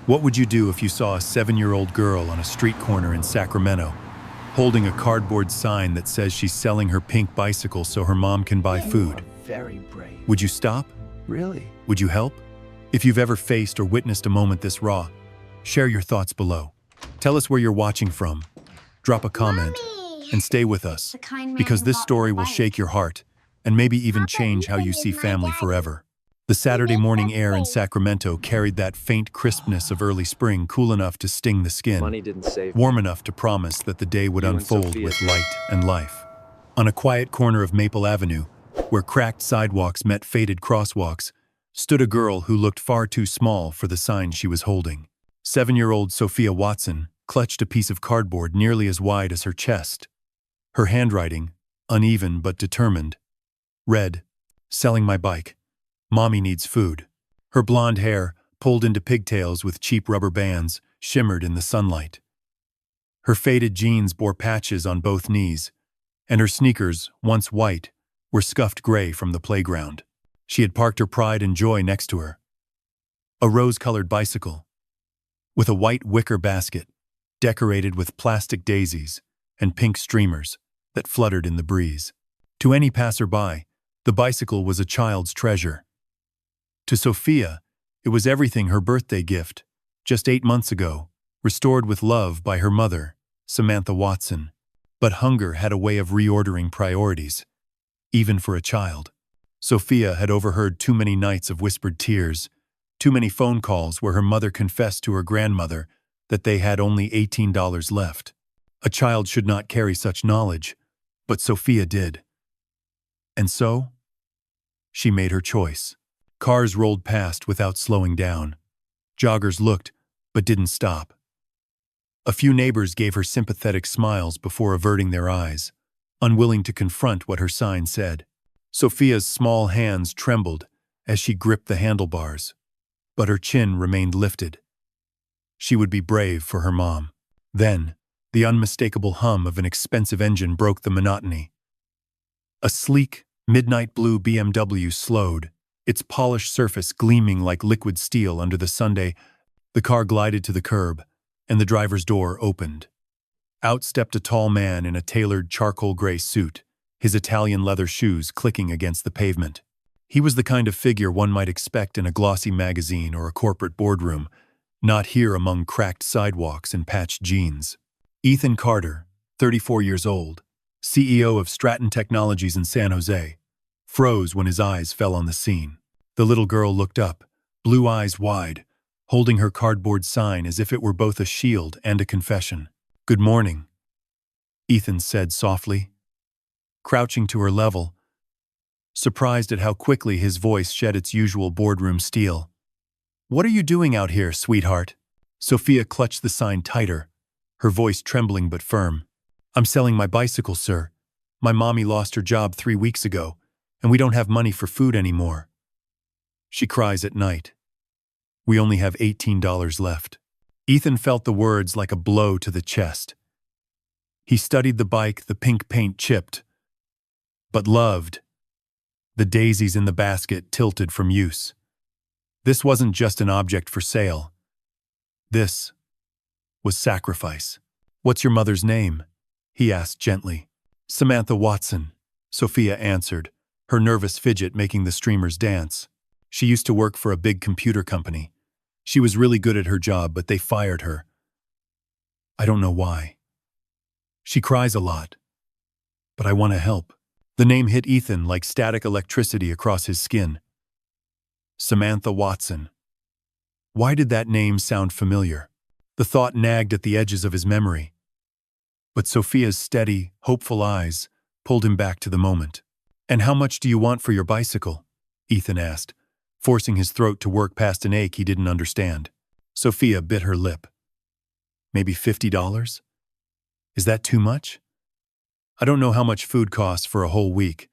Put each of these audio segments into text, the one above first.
What would you do if you saw a 7-year-old girl on a street corner in Sacramento, holding a cardboard sign that says she's selling her pink bicycle so her mom can buy food? Very brave. Would you stop? Really? Would you help? If you've ever faced or witnessed a moment this raw, share your thoughts below. Tell us where you're watching from. Drop a comment and stay with us, because this story will shake your heart and maybe even change how you see family forever. The Saturday morning air in Sacramento carried that faint crispness of early spring, cool enough to sting the skin, Money didn't save warm enough to promise that the day would You and unfold Sophia with did. light and life. On a quiet corner of Maple Avenue, where cracked sidewalks met faded crosswalks, stood a girl who looked far too small for the sign she was holding. 7-year-old Sophia Watson clutched a piece of cardboard nearly as wide as her chest. Her handwriting, uneven but determined, read, "Selling my bike. Mommy needs food." Her blonde hair, pulled into pigtails with cheap rubber bands, shimmered in the sunlight. Her faded jeans bore patches on both knees, and her sneakers, once white, were scuffed gray from the playground. She had parked her pride and joy next to her. A rose-colored bicycle, with a white wicker basket, decorated with plastic daisies and pink streamers that fluttered in the breeze. To any passerby, the bicycle was a child's treasure. To Sophia, it was everything her birthday gift, just 8 months ago, restored with love by her mother, Samantha Watson. But hunger had a way of reordering priorities, even for a child. Sophia had overheard too many nights of whispered tears, too many phone calls where her mother confessed to her grandmother that they had only $18 left. A child should not carry such knowledge, but Sophia did. And so, she made her choice. Cars rolled past without slowing down. Joggers looked, but didn't stop. A few neighbors gave her sympathetic smiles before averting their eyes, unwilling to confront what her sign said. Sophia's small hands trembled as she gripped the handlebars, but her chin remained lifted. She would be brave for her mom. Then, the unmistakable hum of an expensive engine broke the monotony. A sleek, midnight blue BMW slowed, its polished surface gleaming like liquid steel under the Sunday. The car glided to the curb, and the driver's door opened. Out stepped a tall man in a tailored charcoal gray suit, his Italian leather shoes clicking against the pavement. He was the kind of figure one might expect in a glossy magazine or a corporate boardroom, not here among cracked sidewalks and patched jeans. Ethan Carter, 34 years old, CEO of Stratton Technologies in San Jose, froze when his eyes fell on the scene. The little girl looked up, blue eyes wide, holding her cardboard sign as if it were both a shield and a confession. "Good morning," Ethan said softly, crouching to her level, surprised at how quickly his voice shed its usual boardroom steel. "What are you doing out here, sweetheart?" Sophia clutched the sign tighter, her voice trembling but firm. "I'm selling my bicycle, sir. My mommy lost her job 3 weeks ago, and we don't have money for food anymore. She cries at night. We only have $18 left." Ethan felt the words like a blow to the chest. He studied the bike, the pink paint chipped, but loved the daisies in the basket tilted from use. This wasn't just an object for sale. This was sacrifice. "What's your mother's name?" he asked gently. "Samantha Watson," Sophia answered, her nervous fidget making the streamers dance. She used to work for a big computer company. She was really good at her job, but they fired her. I don't know why. She cries a lot, but I want to help. The name hit Ethan like static electricity across his skin. Samantha Watson. Why did that name sound familiar? The thought nagged at the edges of his memory. But Sophia's steady, hopeful eyes pulled him back to the moment. "And how much do you want for your bicycle?" Ethan asked, forcing his throat to work past an ache he didn't understand. Sophia bit her lip. "Maybe $50? Is that too much? I don't know how much food costs for a whole week,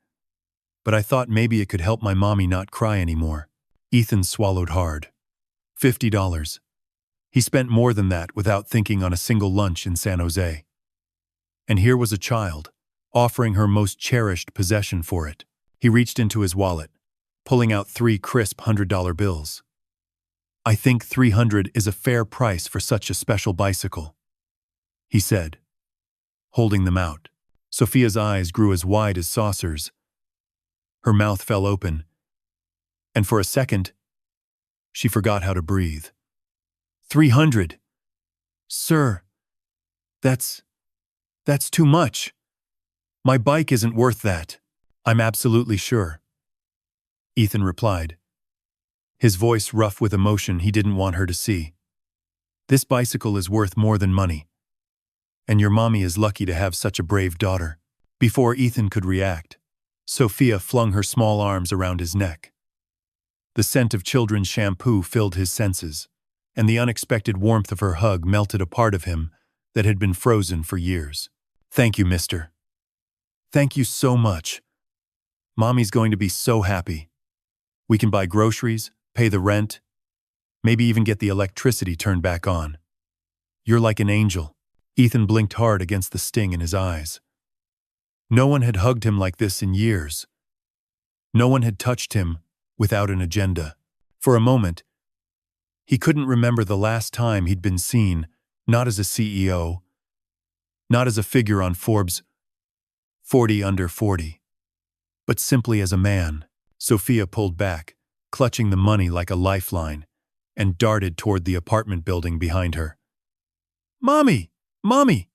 but I thought maybe it could help my mommy not cry anymore." Ethan swallowed hard. $50. He spent more than that without thinking on a single lunch in San Jose. And here was a child, offering her most cherished possession for it. He reached into his wallet, pulling out 3 crisp $100 bills. I think 300 is a fair price for such a special bicycle, he said, holding them out. Sophia's eyes grew as wide as saucers. Her mouth fell open, and for a second, she forgot how to breathe. 300. Sir, that's too much. My bike isn't worth that. I'm absolutely sure, Ethan replied, his voice rough with emotion he didn't want her to see. This bicycle is worth more than money, and your mommy is lucky to have such a brave daughter. Before Ethan could react, Sophia flung her small arms around his neck. The scent of children's shampoo filled his senses, and the unexpected warmth of her hug melted a part of him that had been frozen for years. Thank you, mister. Thank you so much. Mommy's going to be so happy. We can buy groceries, pay the rent, maybe even get the electricity turned back on. You're like an angel. Ethan blinked hard against the sting in his eyes. No one had hugged him like this in years. No one had touched him without an agenda. For a moment, he couldn't remember the last time he'd been seen, not as a CEO, not as a figure on Forbes' 40 under 40, but simply as a man. Sophia pulled back, clutching the money like a lifeline, and darted toward the apartment building behind her. Mommy! Mommy!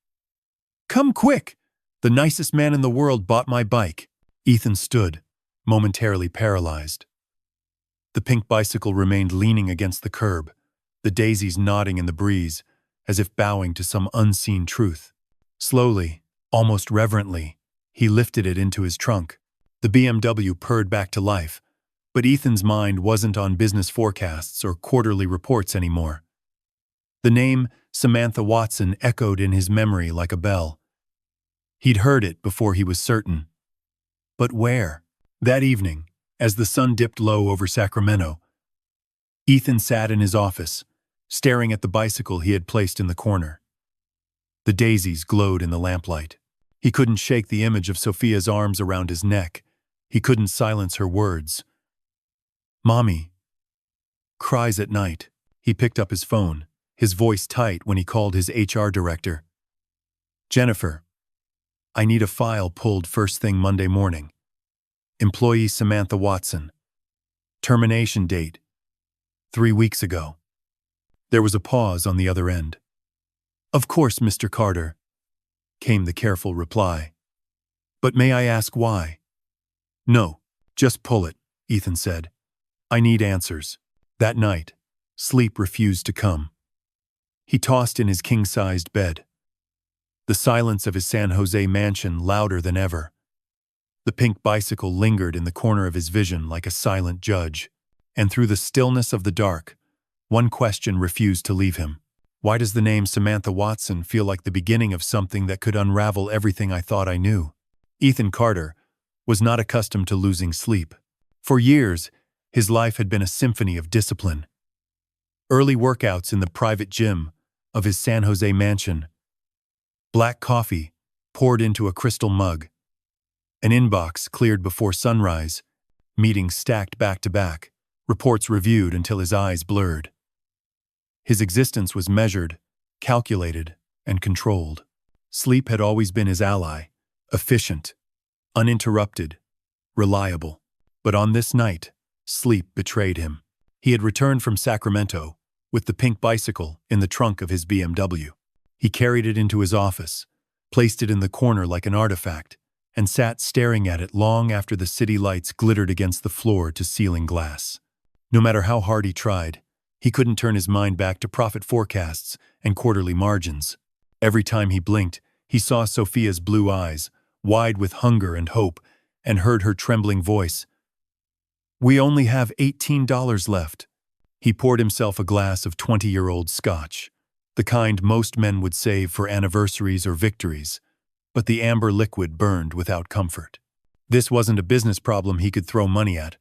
Come quick! The nicest man in the world bought my bike. Ethan stood, momentarily paralyzed. The pink bicycle remained leaning against the curb, the daisies nodding in the breeze, as if bowing to some unseen truth. Slowly, almost reverently, he lifted it into his trunk. The BMW purred back to life, but Ethan's mind wasn't on business forecasts or quarterly reports anymore. The name Samantha Watson echoed in his memory like a bell. He'd heard it before he was certain. But where? That evening, as the sun dipped low over Sacramento, Ethan sat in his office, staring at the bicycle he had placed in the corner. The daisies glowed in the lamplight. He couldn't shake the image of Sophia's arms around his neck. He couldn't silence her words. Mommy cries at night. He picked up his phone, his voice tight when he called his HR director. Jennifer, I need a file pulled first thing Monday morning. Employee Samantha Watson. Termination date 3 weeks ago. There was a pause on the other end. Of course, Mr. Carter, came the careful reply. But may I ask why? No, just pull it, Ethan said. I need answers. That night, sleep refused to come. He tossed in his king-sized bed. The silence of his San Jose mansion louder than ever. The pink bicycle lingered in the corner of his vision like a silent judge, and through the stillness of the dark, one question refused to leave him. Why does the name Samantha Watson feel like the beginning of something that could unravel everything I thought I knew? Ethan Carter was not accustomed to losing sleep. For years, his life had been a symphony of discipline. Early workouts in the private gym of his San Jose mansion. Black coffee poured into a crystal mug. An inbox cleared before sunrise. Meetings stacked back to back. Reports reviewed until his eyes blurred. His existence was measured, calculated, and controlled. Sleep had always been his ally, efficient, uninterrupted, reliable. But on this night, sleep betrayed him. He had returned from Sacramento with the pink bicycle in the trunk of his BMW. He carried it into his office, placed it in the corner like an artifact, and sat staring at it long after the city lights glittered against the floor-to-ceiling glass. No matter how hard he tried, he couldn't turn his mind back to profit forecasts and quarterly margins. Every time he blinked, he saw Sophia's blue eyes, wide with hunger and hope, and heard her trembling voice. We only have $18 left. He poured himself a glass of 20-year-old scotch, the kind most men would save for anniversaries or victories, but the amber liquid burned without comfort. This wasn't a business problem he could throw money at,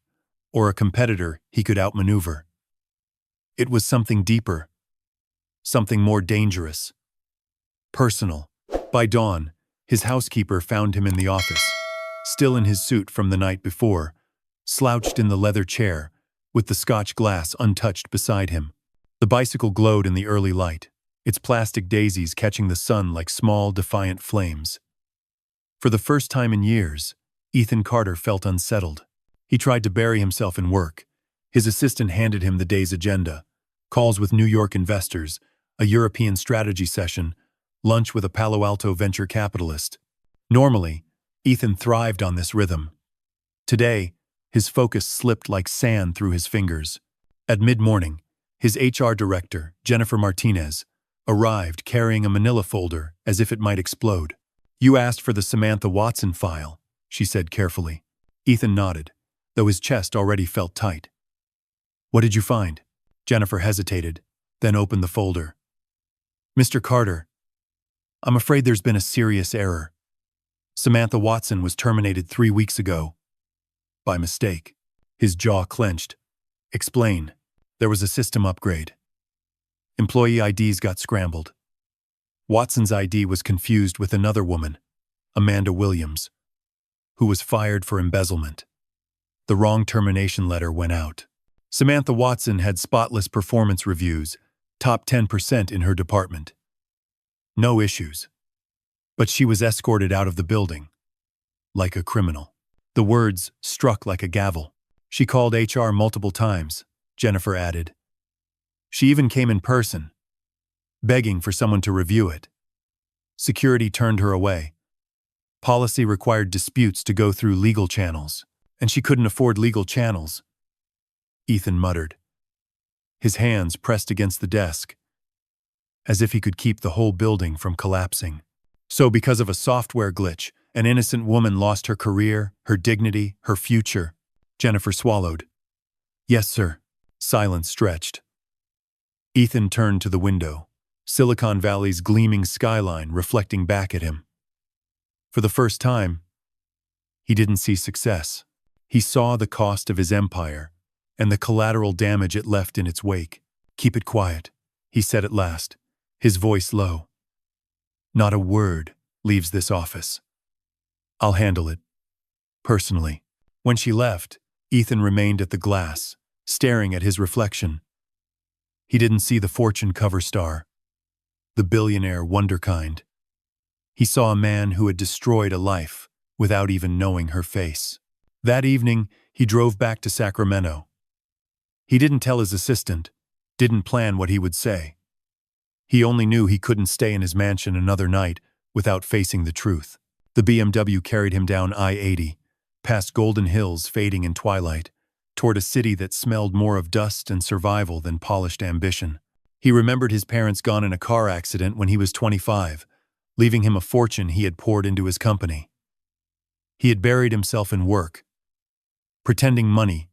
or a competitor he could outmaneuver. It was something deeper, something more dangerous, personal. By dawn, his housekeeper found him in the office, still in his suit from the night before, slouched in the leather chair, with the scotch glass untouched beside him. The bicycle glowed in the early light, its plastic daisies catching the sun like small, defiant flames. For the first time in years, Ethan Carter felt unsettled. He tried to bury himself in work. His assistant handed him the day's agenda: calls with New York investors, a European strategy session, lunch with a Palo Alto venture capitalist. Normally, Ethan thrived on this rhythm. Today, his focus slipped like sand through his fingers. At mid-morning, his HR director, Jennifer Martinez, arrived carrying a manila folder as if it might explode. "You asked for the Samantha Watson file," she said carefully. Ethan nodded, though his chest already felt tight. "What did you find?" Jennifer hesitated, then opened the folder. "Mr. Carter, I'm afraid there's been a serious error. Samantha Watson was terminated 3 weeks ago. By mistake." His jaw clenched. "Explain." "There was a system upgrade. Employee IDs got scrambled. Watson's ID was confused with another woman, Amanda Williams, who was fired for embezzlement. The wrong termination letter went out. Samantha Watson had spotless performance reviews, top 10% in her department. No issues. But she was escorted out of the building, like a criminal." The words struck like a gavel. "She called HR multiple times," Jennifer added. "She even came in person, begging for someone to review it. Security turned her away. Policy required disputes to go through legal channels, and she couldn't afford legal channels." Ethan muttered. His hands pressed against the desk, as if he could keep the whole building from collapsing. So because of a software glitch, an innocent woman lost her career, her dignity, her future. Jennifer swallowed. "Yes, sir." Silence stretched. Ethan turned to the window, Silicon Valley's gleaming skyline reflecting back at him. For the first time, he didn't see success. He saw the cost of his empire and the collateral damage it left in its wake. "Keep it quiet," he said at last, his voice low. "Not a word leaves this office. I'll handle it. Personally." When she left, Ethan remained at the glass, staring at his reflection. He didn't see the Fortune cover star, the billionaire wonderkind. He saw a man who had destroyed a life without even knowing her face. That evening, he drove back to Sacramento. He didn't tell his assistant, didn't plan what he would say. He only knew he couldn't stay in his mansion another night without facing the truth. The BMW carried him down I-80, past Golden Hills fading in twilight, toward a city that smelled more of dust and survival than polished ambition. He remembered his parents gone in a car accident when he was 25, leaving him a fortune he had poured into his company. He had buried himself in work, pretending money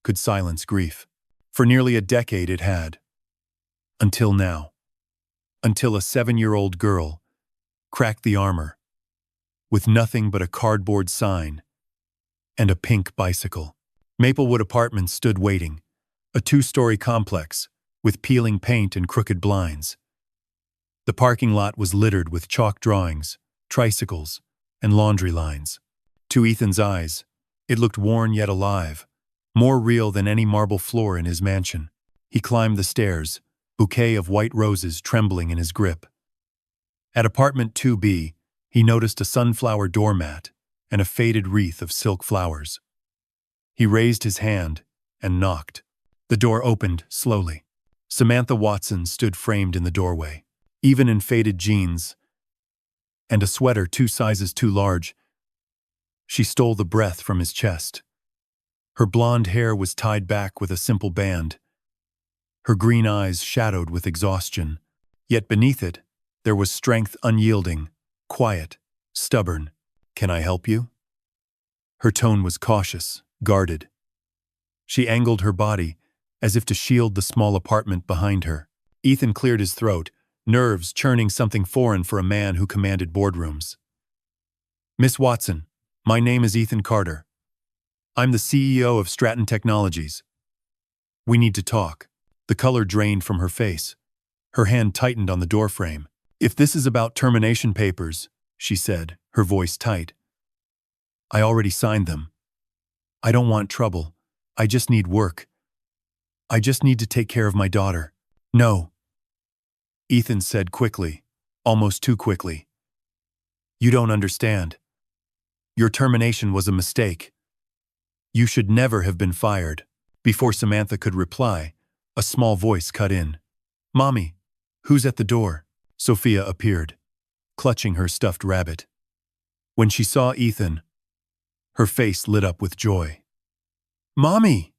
could silence grief. For nearly a decade it had. Until now. Until a 7-year-old girl cracked the armor, with nothing but a cardboard sign and a pink bicycle. Maplewood Apartments stood waiting, a 2-story complex with peeling paint and crooked blinds. The parking lot was littered with chalk drawings, tricycles, and laundry lines. To Ethan's eyes, it looked worn yet alive, more real than any marble floor in his mansion. He climbed the stairs, bouquet of white roses trembling in his grip. At apartment 2B, he noticed a sunflower doormat and a faded wreath of silk flowers. He raised his hand and knocked. The door opened slowly. Samantha Watson stood framed in the doorway. Even in faded jeans and a sweater 2 sizes too large, she stole the breath from his chest. Her blonde hair was tied back with a simple band, her green eyes shadowed with exhaustion. Yet beneath it, there was strength unyielding, quiet, stubborn. "Can I help you?" Her tone was cautious, guarded. She angled her body, as if to shield the small apartment behind her. Ethan cleared his throat, nerves churning something foreign for a man who commanded boardrooms. "Miss Watson, my name is Ethan Carter. I'm the CEO of Stratton Technologies. We need to talk." The color drained from her face. Her hand tightened on the doorframe. "If this is about termination papers," she said, her voice tight, "I already signed them. I don't want trouble. I just need work. I just need to take care of my daughter. No, Ethan said quickly, almost too quickly. You don't understand. Your termination was a mistake. You should never have been fired. Before Samantha could reply, a small voice cut in. Mommy, who's at the door? Sophia appeared, clutching her stuffed rabbit. When she saw Ethan, her face lit up with joy. Mommy!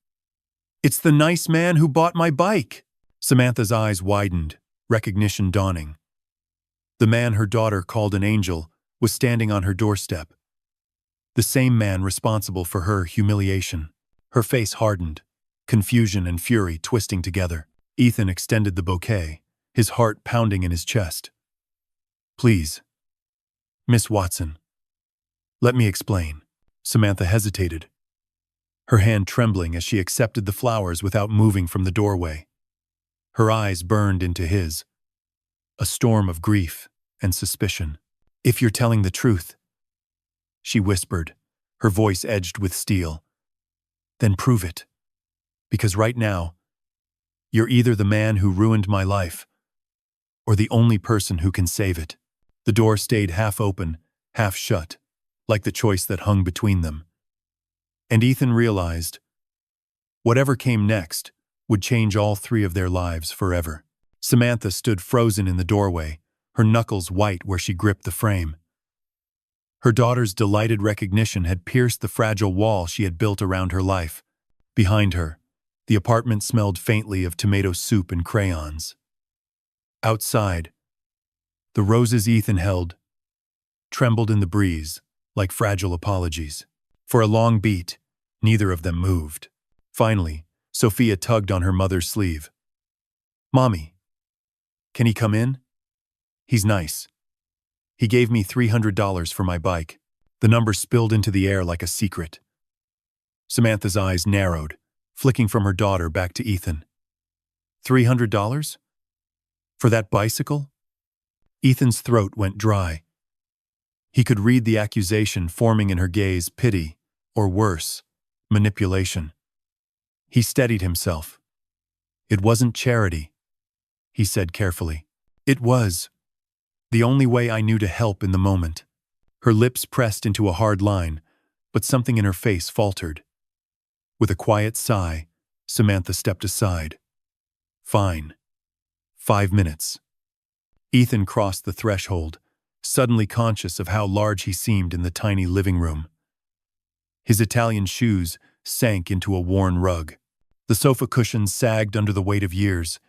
It's the nice man who bought my bike! Samantha's eyes widened, recognition dawning. The man her daughter called an angel was standing on her doorstep. The same man responsible for her humiliation. Her face hardened, confusion and fury twisting together. Ethan extended the bouquet, his heart pounding in his chest. Please, Miss Watson, let me explain. Samantha hesitated, her hand trembling as she accepted the flowers without moving from the doorway. Her eyes burned into his, a storm of grief and suspicion. If you're telling the truth, she whispered, her voice edged with steel, then prove it. Because right now, you're either the man who ruined my life or the only person who can save it. The door stayed half open, half shut, like the choice that hung between them. And Ethan realized, whatever came next would change all three of their lives forever. Samantha stood frozen in the doorway, her knuckles white where she gripped the frame. Her daughter's delighted recognition had pierced the fragile wall she had built around her life. Behind her, the apartment smelled faintly of tomato soup and crayons. Outside, the roses Ethan held trembled in the breeze like fragile apologies. For a long beat, neither of them moved. Finally, Sophia tugged on her mother's sleeve. Mommy, can he come in? He's nice. He gave me $300 for my bike. The number spilled into the air like a secret. Samantha's eyes narrowed, flicking from her daughter back to Ethan. $300? For that bicycle? Ethan's throat went dry. He could read the accusation forming in her gaze, pity, or worse, manipulation. He steadied himself. It wasn't charity, he said carefully. It was the only way I knew to help in the moment. Her lips pressed into a hard line, but something in her face faltered. With a quiet sigh, Samantha stepped aside. Fine. 5 minutes. Ethan crossed the threshold, suddenly conscious of how large he seemed in the tiny living room. His Italian shoes sank into a worn rug. The sofa cushions sagged under the weight of years,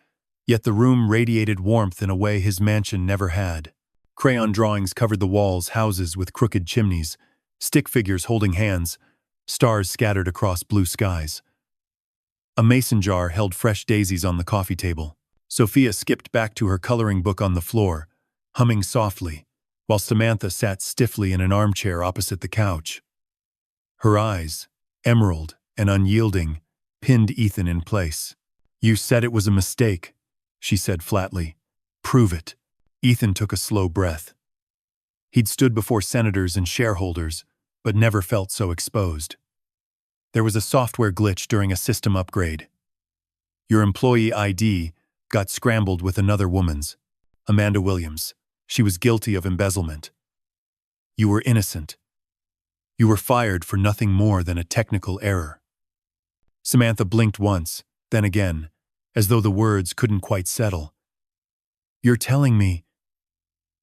yet the room radiated warmth in a way his mansion never had. Crayon drawings covered the walls, houses with crooked chimneys, stick figures holding hands, stars scattered across blue skies. A mason jar held fresh daisies on the coffee table. Sophia skipped back to her coloring book on the floor, humming softly, while Samantha sat stiffly in an armchair opposite the couch. Her eyes, emerald and unyielding, pinned Ethan in place. You said it was a mistake, she said flatly. Prove it. Ethan took a slow breath. He'd stood before senators and shareholders, but never felt so exposed. There was a software glitch during a system upgrade. Your employee ID got scrambled with another woman's, Amanda Williams. She was guilty of embezzlement. You were innocent. You were fired for nothing more than a technical error. Samantha blinked once, then again, as though the words couldn't quite settle. You're telling me,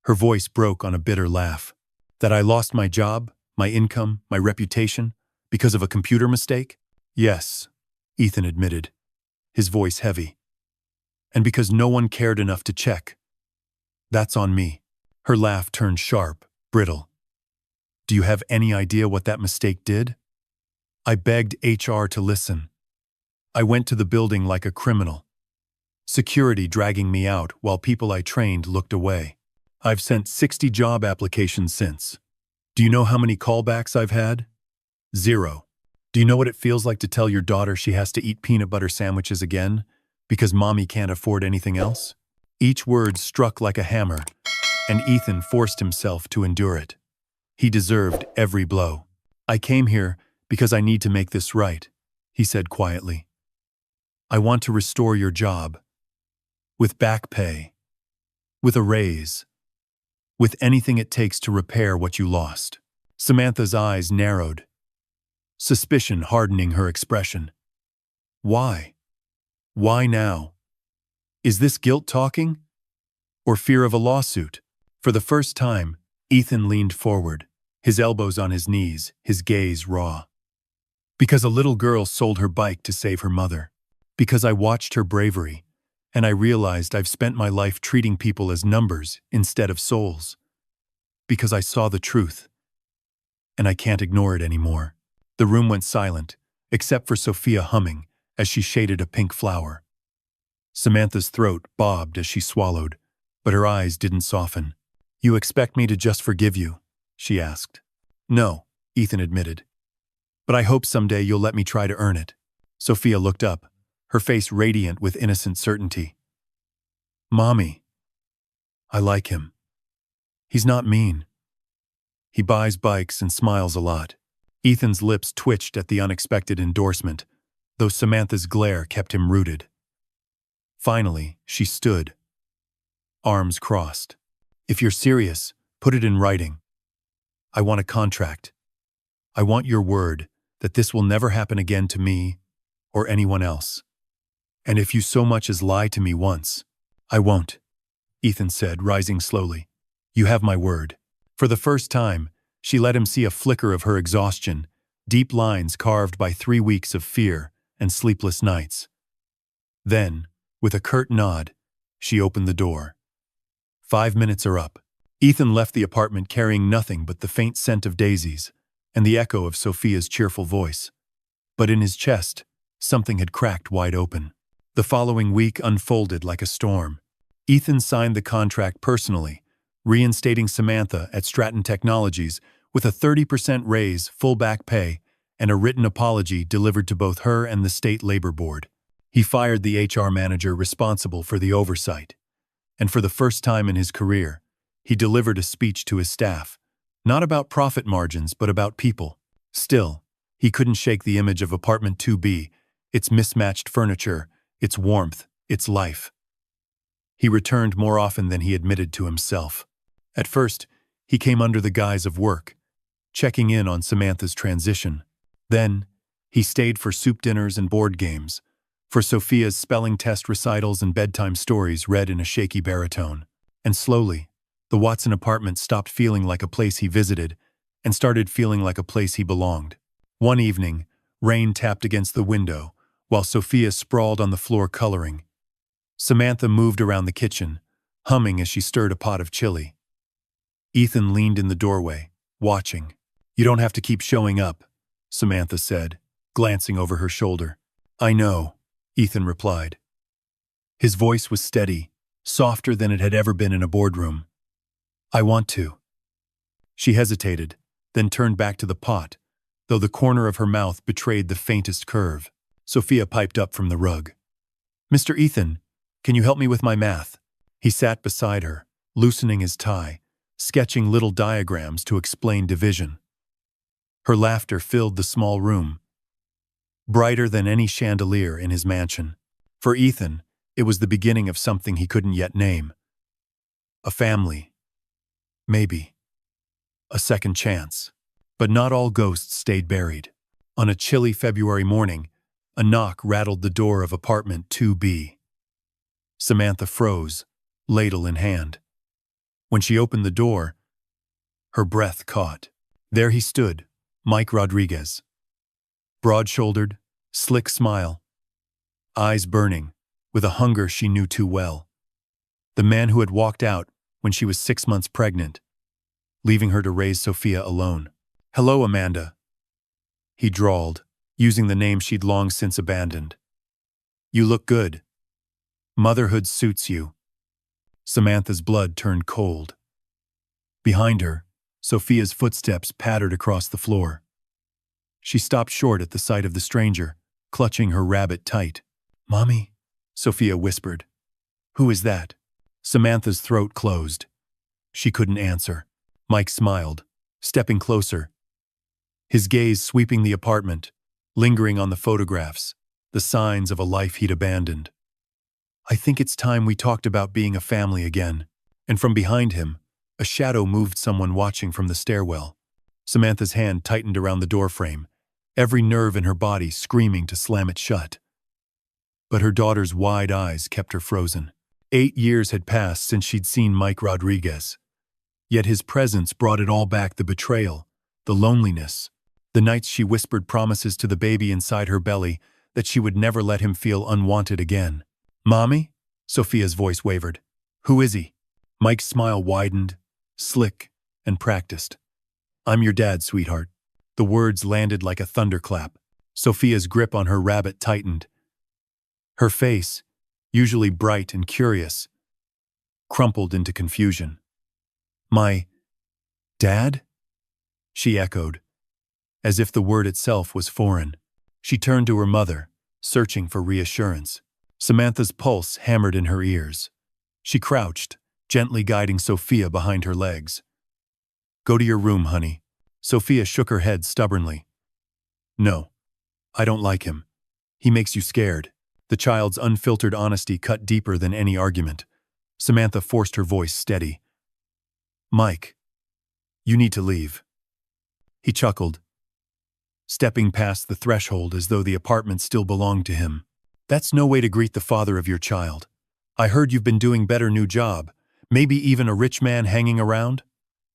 her voice broke on a bitter laugh, that I lost my job, my income, my reputation, because of a computer mistake? Yes, Ethan admitted, his voice heavy. And because no one cared enough to check. That's on me. Her laugh turned sharp, brittle. Do you have any idea what that mistake did? I begged HR to listen. I went to the building like a criminal. Security dragging me out while people I trained looked away. I've sent 60 job applications since. Do you know how many callbacks I've had? 0. Do you know what it feels like to tell your daughter she has to eat peanut butter sandwiches again because mommy can't afford anything else? Each word struck like a hammer, and Ethan forced himself to endure it. He deserved every blow. I came here because I need to make this right, he said quietly. I want to restore your job. With back pay. With a raise. With anything it takes to repair what you lost." Samantha's eyes narrowed, suspicion hardening her expression. Why? Why now? Is this guilt talking? Or fear of a lawsuit? For the first time, Ethan leaned forward, his elbows on his knees, his gaze raw. "Because a little girl sold her bike to save her mother. Because I watched her bravery, and I realized I've spent my life treating people as numbers instead of souls. Because I saw the truth, and I can't ignore it anymore." The room went silent, except for Sophia humming as she shaded a pink flower. Samantha's throat bobbed as she swallowed, but her eyes didn't soften. "You expect me to just forgive you?" she asked. "No," Ethan admitted. "But I hope someday you'll let me try to earn it." Sophia looked up, her face radiant with innocent certainty. "Mommy, I like him. He's not mean. He buys bikes and smiles a lot." Ethan's lips twitched at the unexpected endorsement, though Samantha's glare kept him rooted. Finally, she stood, arms crossed. "If you're serious, put it in writing. I want a contract. I want your word that this will never happen again to me or anyone else. And if you so much as lie to me once, I won't," Ethan said, rising slowly. "You have my word." For the first time, she let him see a flicker of her exhaustion, deep lines carved by 3 weeks of fear and sleepless nights. Then, with a curt nod, she opened the door. 5 minutes are up." Ethan left the apartment carrying nothing but the faint scent of daisies and the echo of Sophia's cheerful voice. But in his chest, something had cracked wide open. The following week unfolded like a storm. Ethan signed the contract personally, reinstating Samantha at Stratton Technologies with a 30% raise, full back pay, and a written apology delivered to both her and the State Labor Board. He fired the HR manager responsible for the oversight. And for the first time in his career, he delivered a speech to his staff, not about profit margins but about people. Still, he couldn't shake the image of apartment 2B, its mismatched furniture, its warmth, its life. He returned more often than he admitted to himself. At first, he came under the guise of work, checking in on Samantha's transition. Then, he stayed for soup dinners and board games, for Sophia's spelling test recitals and bedtime stories read in a shaky baritone. And slowly, the Watson apartment stopped feeling like a place he visited and started feeling like a place he belonged. One evening, rain tapped against the window while Sophia sprawled on the floor coloring. Samantha moved around the kitchen, humming as she stirred a pot of chili. Ethan leaned in the doorway, watching. "You don't have to keep showing up," Samantha said, glancing over her shoulder. "I know," Ethan replied. His voice was steady, softer than it had ever been in a boardroom. "I want to." She hesitated, then turned back to the pot, though the corner of her mouth betrayed the faintest curve. Sophia piped up from the rug. "Mr. Ethan, can you help me with my math?" He sat beside her, loosening his tie, sketching little diagrams to explain division. Her laughter filled the small room, brighter than any chandelier in his mansion. For Ethan, it was the beginning of something he couldn't yet name. A family. Maybe. A second chance. But not all ghosts stayed buried. On a chilly February morning, a knock rattled the door of apartment 2B. Samantha froze, ladle in hand. When she opened the door, her breath caught. There he stood, Mike Rodriguez. Broad-shouldered, slick smile, eyes burning, with a hunger she knew too well. The man who had walked out when she was 6 months pregnant, leaving her to raise Sophia alone. "Hello, Amanda," he drawled, using the name she'd long since abandoned. "You look good. Motherhood suits you." Samantha's blood turned cold. Behind her, Sophia's footsteps pattered across the floor. She stopped short at the sight of the stranger, clutching her rabbit tight. "Mommy," Sophia whispered. "Who is that?" Samantha's throat closed. She couldn't answer. Mike smiled, stepping closer, his gaze sweeping the apartment, lingering on the photographs, the signs of a life he'd abandoned. "I think it's time we talked about being a family again." And from behind him, a shadow moved, someone watching from the stairwell. Samantha's hand tightened around the doorframe, every nerve in her body screaming to slam it shut. But her daughter's wide eyes kept her frozen. 8 years had passed since she'd seen Mike Rodriguez. Yet his presence brought it all back: the betrayal, the loneliness, the nights she whispered promises to the baby inside her belly that she would never let him feel unwanted again. "Mommy?" Sophia's voice wavered. "Who is he?" Mike's smile widened, slick and practiced. "I'm your dad, sweetheart." The words landed like a thunderclap. Sophia's grip on her rabbit tightened. Her face, usually bright and curious, crumpled into confusion. "My dad?" she echoed, as if the word itself was foreign. She turned to her mother, searching for reassurance. Samantha's pulse hammered in her ears. She crouched, gently guiding Sophia behind her legs. "Go to your room, honey." Sophia shook her head stubbornly. "No, I don't like him. He makes you scared." The child's unfiltered honesty cut deeper than any argument. Samantha forced her voice steady. "Mike, you need to leave." He chuckled, stepping past the threshold as though the apartment still belonged to him. "That's no way to greet the father of your child. I heard you've been doing better, new job, maybe even a rich man hanging around.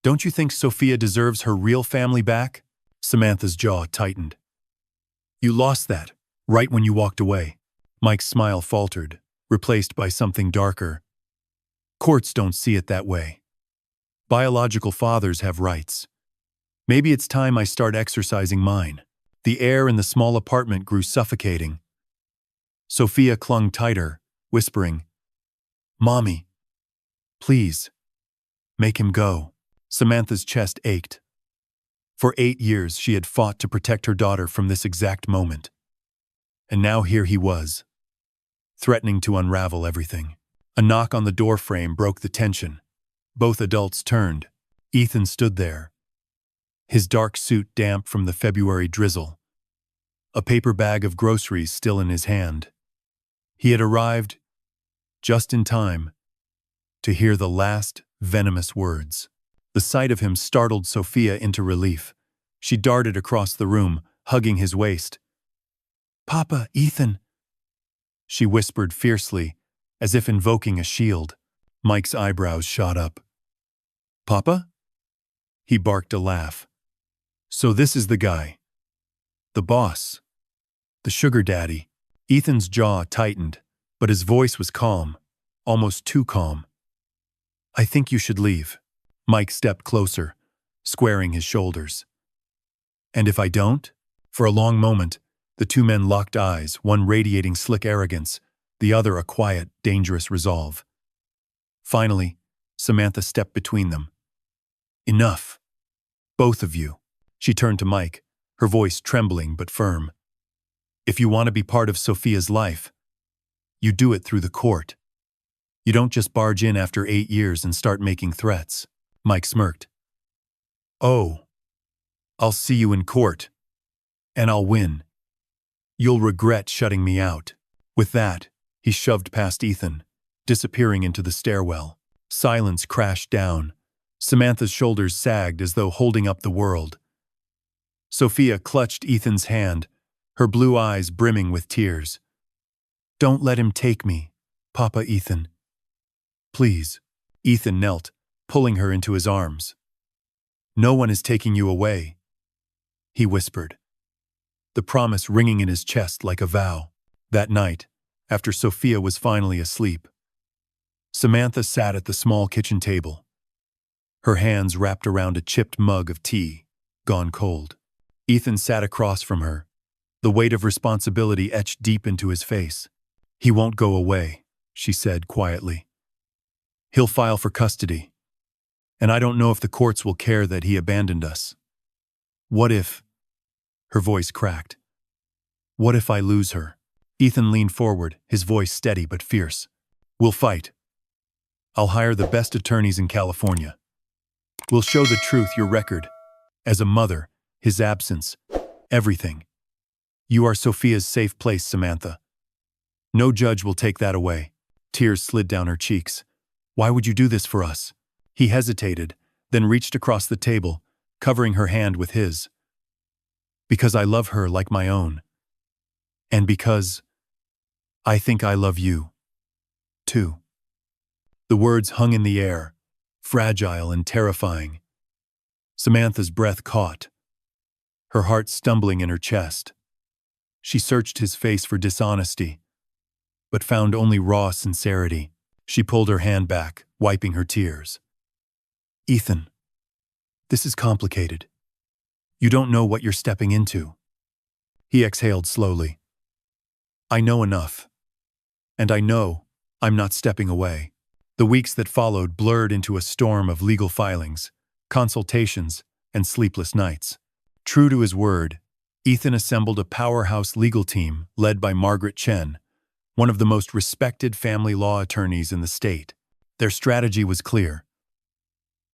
Don't you think Sophia deserves her real family back?" Samantha's jaw tightened. "You lost that, right when you walked away." Mike's smile faltered, replaced by something darker. "Courts don't see it that way. Biological fathers have rights. Maybe it's time I start exercising mine." The air in the small apartment grew suffocating. Sophia clung tighter, whispering, "Mommy, please, make him go." Samantha's chest ached. For 8 years she had fought to protect her daughter from this exact moment. And now here he was, threatening to unravel everything. A knock on the doorframe broke the tension. Both adults turned. Ethan stood there, his dark suit damp from the February drizzle, a paper bag of groceries still in his hand. He had arrived just in time to hear the last venomous words. The sight of him startled Sophia into relief. She darted across the room, hugging his waist. "Papa, Ethan," she whispered fiercely, as if invoking a shield. Mike's eyebrows shot up. "Papa?" He barked a laugh. "So this is the guy. The boss. The sugar daddy." Ethan's jaw tightened, but his voice was calm, almost too calm. "I think you should leave." Mike stepped closer, squaring his shoulders. "And if I don't?" For a long moment, the two men locked eyes, one radiating slick arrogance, the other a quiet, dangerous resolve. Finally, Samantha stepped between them. "Enough. Both of you." She turned to Mike, her voice trembling but firm. "If you want to be part of Sophia's life, you do it through the court. You don't just barge in after 8 years and start making threats." Mike smirked. "Oh, I'll see you in court. And I'll win. You'll regret shutting me out." With that, he shoved past Ethan, disappearing into the stairwell. Silence crashed down. Samantha's shoulders sagged as though holding up the world. Sophia clutched Ethan's hand, her blue eyes brimming with tears. "Don't let him take me, Papa Ethan. Please." Ethan knelt, pulling her into his arms. "No one is taking you away," he whispered, the promise ringing in his chest like a vow. That night, after Sophia was finally asleep, Samantha sat at the small kitchen table, her hands wrapped around a chipped mug of tea, gone cold. Ethan sat across from her, the weight of responsibility etched deep into his face. "He won't go away," she said quietly. "He'll file for custody. And I don't know if the courts will care that he abandoned us. What if—" Her voice cracked. "What if I lose her?" Ethan leaned forward, his voice steady but fierce. "We'll fight. I'll hire the best attorneys in California. We'll show the truth, your record. As a mother, his absence, everything. You are Sophia's safe place, Samantha. No judge will take that away. Tears slid down her cheeks. Why would you do this for us? He hesitated, then reached across the table, covering her hand with his. Because I love her like my own. And because I think I love you, too. The words hung in the air, fragile and terrifying. Samantha's breath caught, her heart stumbling in her chest. She searched his face for dishonesty, but found only raw sincerity. She pulled her hand back, wiping her tears. Ethan, this is complicated. You don't know what you're stepping into. He exhaled slowly. I know enough. And I know I'm not stepping away. The weeks that followed blurred into a storm of legal filings, consultations, and sleepless nights. True to his word, Ethan assembled a powerhouse legal team led by Margaret Chen, one of the most respected family law attorneys in the state. Their strategy was clear.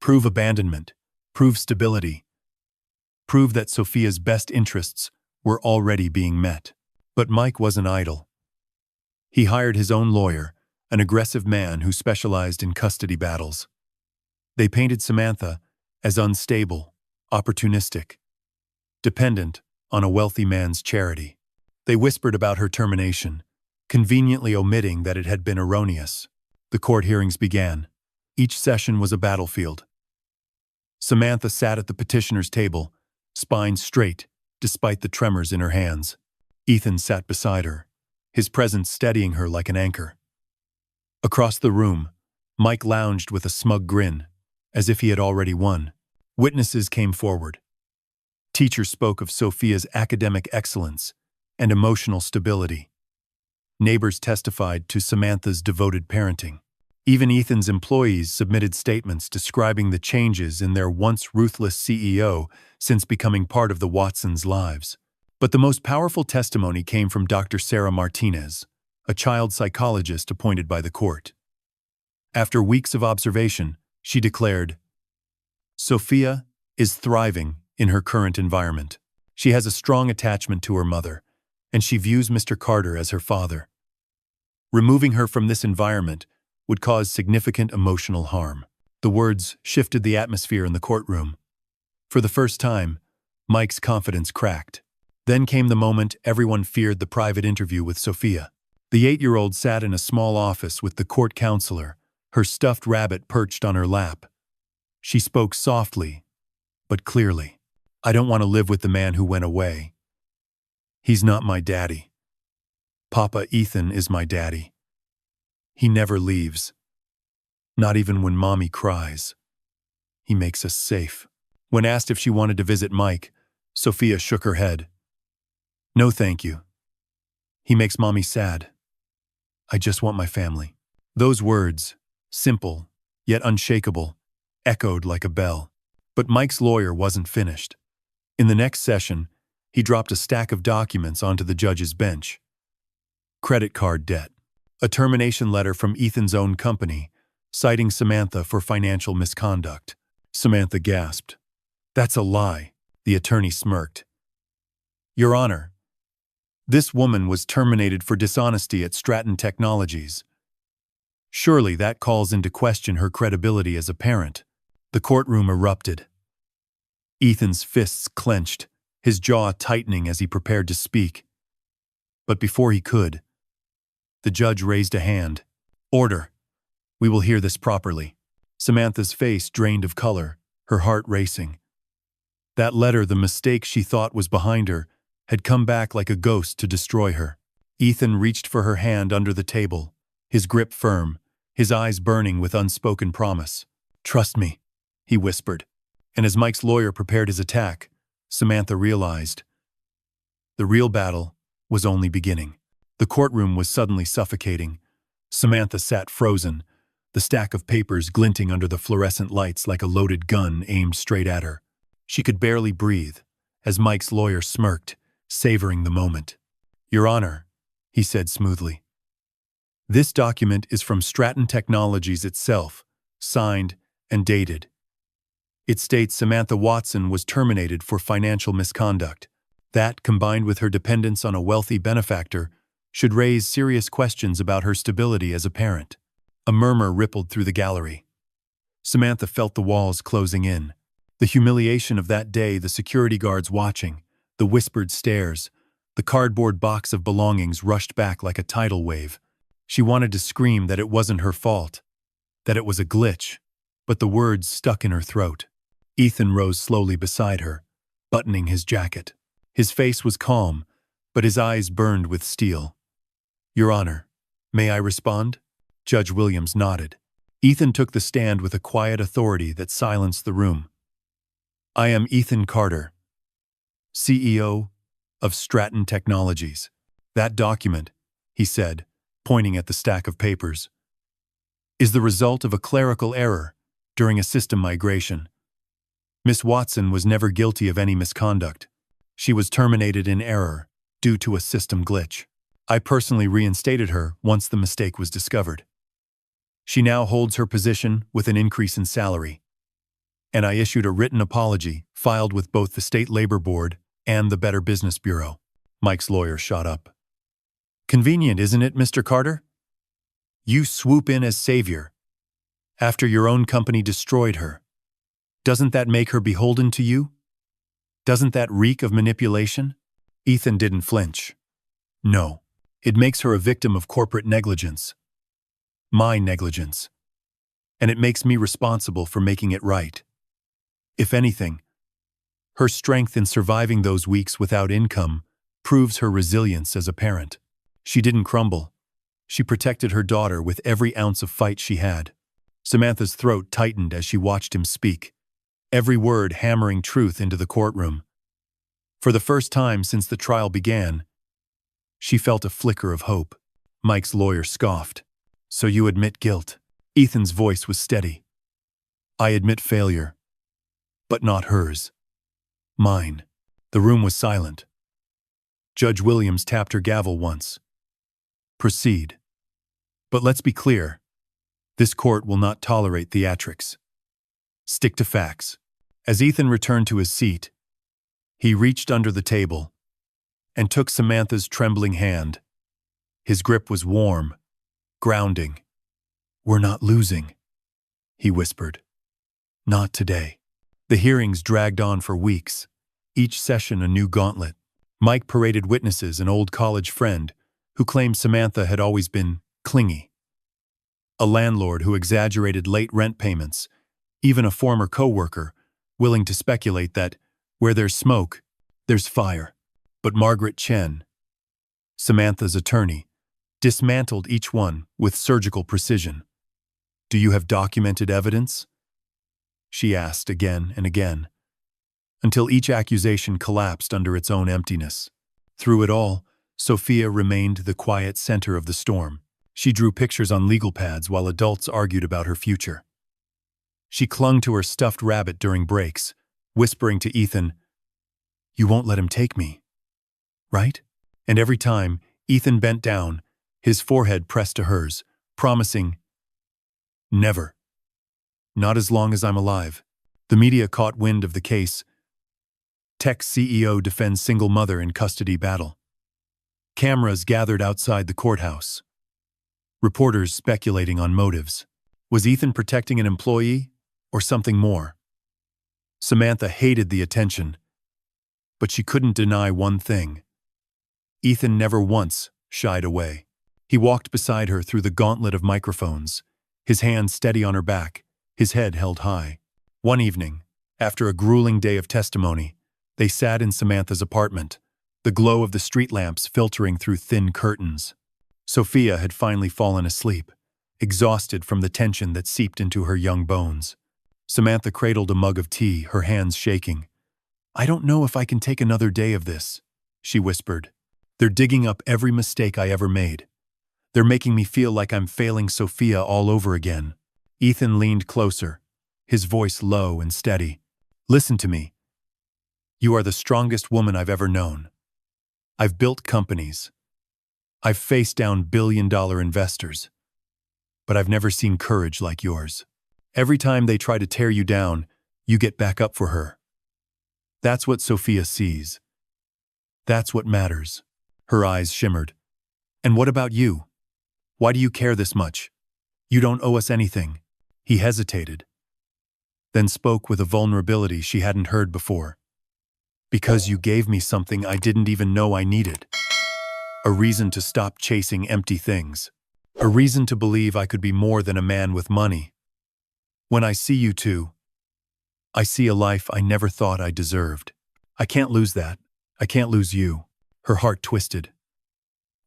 Prove abandonment, prove stability, prove that Sophia's best interests were already being met. But Mike wasn't idle. He hired his own lawyer, an aggressive man who specialized in custody battles. They painted Samantha as unstable, opportunistic, dependent on a wealthy man's charity. They whispered about her termination, conveniently omitting that it had been erroneous. The court hearings began. Each session was a battlefield. Samantha sat at the petitioner's table, spine straight, despite the tremors in her hands. Ethan sat beside her, his presence steadying her like an anchor. Across the room, Mike lounged with a smug grin, as if he had already won. Witnesses came forward. Teachers spoke of Sophia's academic excellence and emotional stability. Neighbors testified to Samantha's devoted parenting. Even Ethan's employees submitted statements describing the changes in their once ruthless CEO since becoming part of the Watsons' lives. But the most powerful testimony came from Dr. Sarah Martinez, a child psychologist appointed by the court. After weeks of observation, she declared, Sophia is thriving in her current environment. She has a strong attachment to her mother, and she views Mr. Carter as her father. Removing her from this environment would cause significant emotional harm. The words shifted the atmosphere in the courtroom. For the first time, Mike's confidence cracked. Then came the moment everyone feared: the private interview with Sophia. The 8-year-old sat in a small office with the court counselor, her stuffed rabbit perched on her lap. She spoke softly, but clearly. I don't want to live with the man who went away. He's not my daddy. Papa Ethan is my daddy. He never leaves. Not even when Mommy cries. He makes us safe. When asked if she wanted to visit Mike, Sophia shook her head. No, thank you. He makes Mommy sad. I just want my family. Those words, simple, yet unshakable, echoed like a bell. But Mike's lawyer wasn't finished. In the next session, he dropped a stack of documents onto the judge's bench. Credit card debt. A termination letter from Ethan's own company, citing Samantha for financial misconduct. Samantha gasped. That's a lie, the attorney smirked. Your Honor, this woman was terminated for dishonesty at Stratton Technologies. Surely that calls into question her credibility as a parent. The courtroom erupted. Ethan's fists clenched, his jaw tightening as he prepared to speak. But before he could, the judge raised a hand. Order. We will hear this properly. Samantha's face drained of color, her heart racing. That letter, the mistake she thought was behind her, had come back like a ghost to destroy her. Ethan reached for her hand under the table, his grip firm, his eyes burning with unspoken promise. Trust me, he whispered. And as Mike's lawyer prepared his attack, Samantha realized the real battle was only beginning. The courtroom was suddenly suffocating. Samantha sat frozen, the stack of papers glinting under the fluorescent lights like a loaded gun aimed straight at her. She could barely breathe, as Mike's lawyer smirked, savoring the moment. Your Honor, he said smoothly. This document is from Stratton Technologies itself, signed and dated. It states Samantha Watson was terminated for financial misconduct. That, combined with her dependence on a wealthy benefactor, should raise serious questions about her stability as a parent. A murmur rippled through the gallery. Samantha felt the walls closing in. The humiliation of that day, the security guards watching, the whispered stares, the cardboard box of belongings rushed back like a tidal wave. She wanted to scream that it wasn't her fault, that it was a glitch, but the words stuck in her throat. Ethan rose slowly beside her, buttoning his jacket. His face was calm, but his eyes burned with steel. "Your Honor, may I respond?" Judge Williams nodded. Ethan took the stand with a quiet authority that silenced the room. "I am Ethan Carter, CEO of Stratton Technologies. That document," he said, pointing at the stack of papers, "is the result of a clerical error during a system migration. Miss Watson was never guilty of any misconduct. She was terminated in error due to a system glitch. I personally reinstated her once the mistake was discovered. She now holds her position with an increase in salary. And I issued a written apology filed with both the State Labor Board and the Better Business Bureau." Mike's lawyer shot up. "Convenient, isn't it, Mr. Carter? You swoop in as savior after your own company destroyed her. Doesn't that make her beholden to you? Doesn't that reek of manipulation?" Ethan didn't flinch. "No, it makes her a victim of corporate negligence. My negligence. And it makes me responsible for making it right. If anything, her strength in surviving those weeks without income proves her resilience as a parent. She didn't crumble. She protected her daughter with every ounce of fight she had." Samantha's throat tightened as she watched him speak, every word hammering truth into the courtroom. For the first time since the trial began, she felt a flicker of hope. Mike's lawyer scoffed. "So you admit guilt?" Ethan's voice was steady. "I admit failure, but not hers. Mine." The room was silent. Judge Williams tapped her gavel once. "Proceed. But let's be clear. This court will not tolerate theatrics. Stick to facts." As Ethan returned to his seat, he reached under the table and took Samantha's trembling hand. His grip was warm, grounding. "We're not losing," he whispered. "Not today." The hearings dragged on for weeks, each session a new gauntlet. Mike paraded witnesses, an old college friend who claimed Samantha had always been clingy, a landlord who exaggerated late rent payments, even a former co-worker willing to speculate that where there's smoke, there's fire. But Margaret Chen, Samantha's attorney, dismantled each one with surgical precision. "Do you have documented evidence?" she asked again and again, until each accusation collapsed under its own emptiness. Through it all, Sophia remained the quiet center of the storm. She drew pictures on legal pads while adults argued about her future. She clung to her stuffed rabbit during breaks, whispering to Ethan, "You won't let him take me, right?" And every time Ethan bent down, his forehead pressed to hers, promising, "Never. Not as long as I'm alive." The media caught wind of the case. Tech CEO defends single mother in custody battle. Cameras gathered outside the courthouse. Reporters speculating on motives. Was Ethan protecting an employee or something more? Samantha hated the attention, but she couldn't deny one thing. Ethan never once shied away. He walked beside her through the gauntlet of microphones, his hand steady on her back, his head held high. One evening, after a grueling day of testimony, they sat in Samantha's apartment, the glow of the street lamps filtering through thin curtains. Sophia had finally fallen asleep, exhausted from the tension that seeped into her young bones. Samantha cradled a mug of tea, her hands shaking. "I don't know if I can take another day of this," she whispered. "They're digging up every mistake I ever made. They're making me feel like I'm failing Sophia all over again." Ethan leaned closer, his voice low and steady. "Listen to me. You are the strongest woman I've ever known. I've built companies. I've faced down billion-dollar investors. But I've never seen courage like yours. Every time they try to tear you down, you get back up for her. That's what Sophia sees. That's what matters. Her eyes shimmered. And what about you? Why do you care this much? You don't owe us anything. He hesitated, then spoke with a vulnerability she hadn't heard before. Because you gave me something I didn't even know I needed. A reason to stop chasing empty things. A reason to believe I could be more than a man with money. When I see you two, I see a life I never thought I deserved. I can't lose that. I can't lose you. Her heart twisted.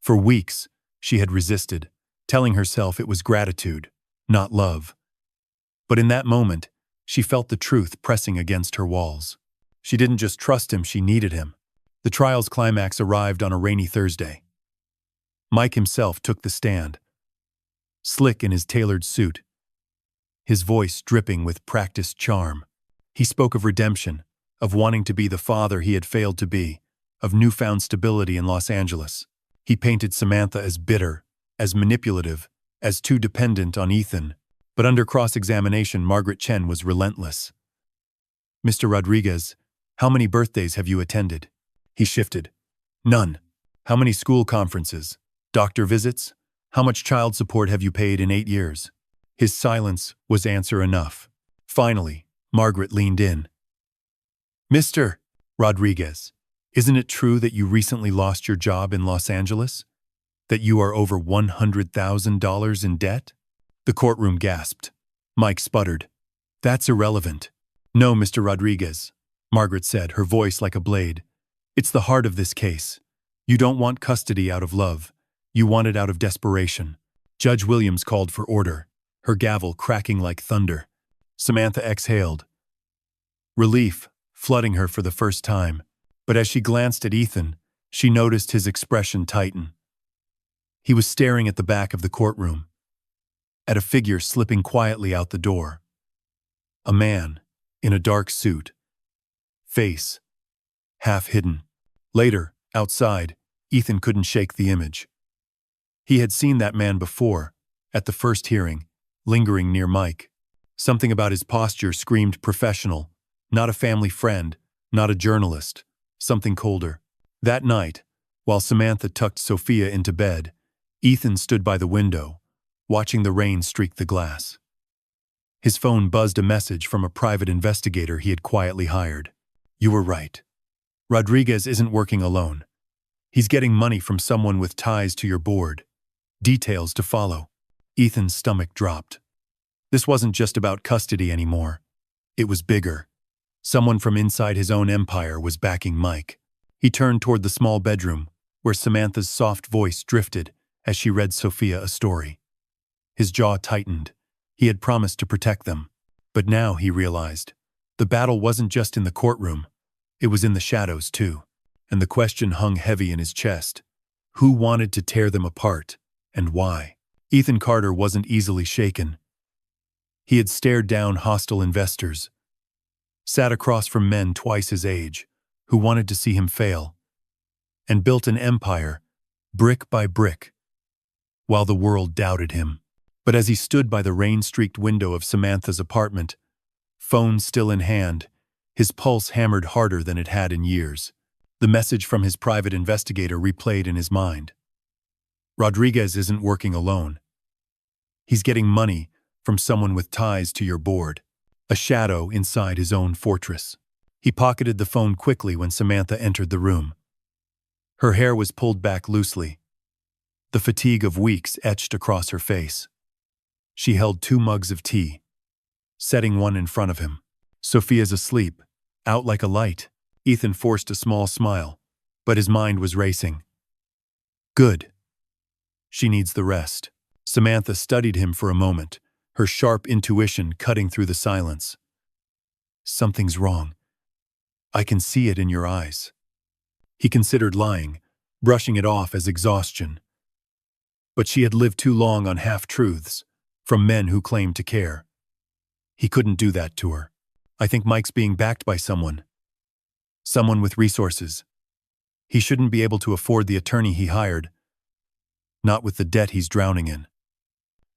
For weeks, she had resisted, telling herself it was gratitude, not love. But in that moment, she felt the truth pressing against her walls. She didn't just trust him, she needed him. The trial's climax arrived on a rainy Thursday. Mike himself took the stand, slick in his tailored suit, his voice dripping with practiced charm. He spoke of redemption, of wanting to be the father he had failed to be, of newfound stability in Los Angeles. He painted Samantha as bitter, as manipulative, as too dependent on Ethan. But under cross-examination, Margaret Chen was relentless. Mr. Rodriguez, how many birthdays have you attended? He shifted. None. How many school conferences? Doctor visits? How much child support have you paid in 8 years? His silence was answer enough. Finally, Margaret leaned in. Mr. Rodriguez, isn't it true that you recently lost your job in Los Angeles? That you are over $100,000 in debt? The courtroom gasped. Mike sputtered. That's irrelevant. No, Mr. Rodriguez, Margaret said, her voice like a blade. It's the heart of this case. You don't want custody out of love. You want it out of desperation. Judge Williams called for order, her gavel cracking like thunder. Samantha exhaled, relief flooding her for the first time. But as she glanced at Ethan, she noticed his expression tighten. He was staring at the back of the courtroom, at a figure slipping quietly out the door. A man, in a dark suit, face half hidden. Later, outside, Ethan couldn't shake the image. He had seen that man before, at the first hearing, lingering near Mike. Something about his posture screamed professional, not a family friend, not a journalist, something colder. That night, while Samantha tucked Sophia into bed, Ethan stood by the window, watching the rain streak the glass. His phone buzzed a message from a private investigator he had quietly hired. You were right. Rodriguez isn't working alone. He's getting money from someone with ties to your board. Details to follow. Ethan's stomach dropped. This wasn't just about custody anymore. It was bigger. Someone from inside his own empire was backing Mike. He turned toward the small bedroom, where Samantha's soft voice drifted as she read Sophia a story. His jaw tightened. He had promised to protect them. But now he realized, the battle wasn't just in the courtroom. It was in the shadows too. And the question hung heavy in his chest. Who wanted to tear them apart, and why? Ethan Carter wasn't easily shaken. He had stared down hostile investors, sat across from men twice his age, who wanted to see him fail, and built an empire, brick by brick, while the world doubted him. But as he stood by the rain-streaked window of Samantha's apartment, phone still in hand, his pulse hammered harder than it had in years. The message from his private investigator replayed in his mind. Rodriguez isn't working alone. He's getting money from someone with ties to your board, a shadow inside his own fortress. He pocketed the phone quickly when Samantha entered the room. Her hair was pulled back loosely, the fatigue of weeks etched across her face. She held 2 mugs of tea, setting one in front of him. Sophia's asleep, out like a light. Ethan forced a small smile, but his mind was racing. Good. She needs the rest. Samantha studied him for a moment, her sharp intuition cutting through the silence. Something's wrong. I can see it in your eyes. He considered lying, brushing it off as exhaustion. But she had lived too long on half-truths, from men who claimed to care. He couldn't do that to her. I think Mike's being backed by someone. Someone with resources. He shouldn't be able to afford the attorney he hired, not with the debt he's drowning in.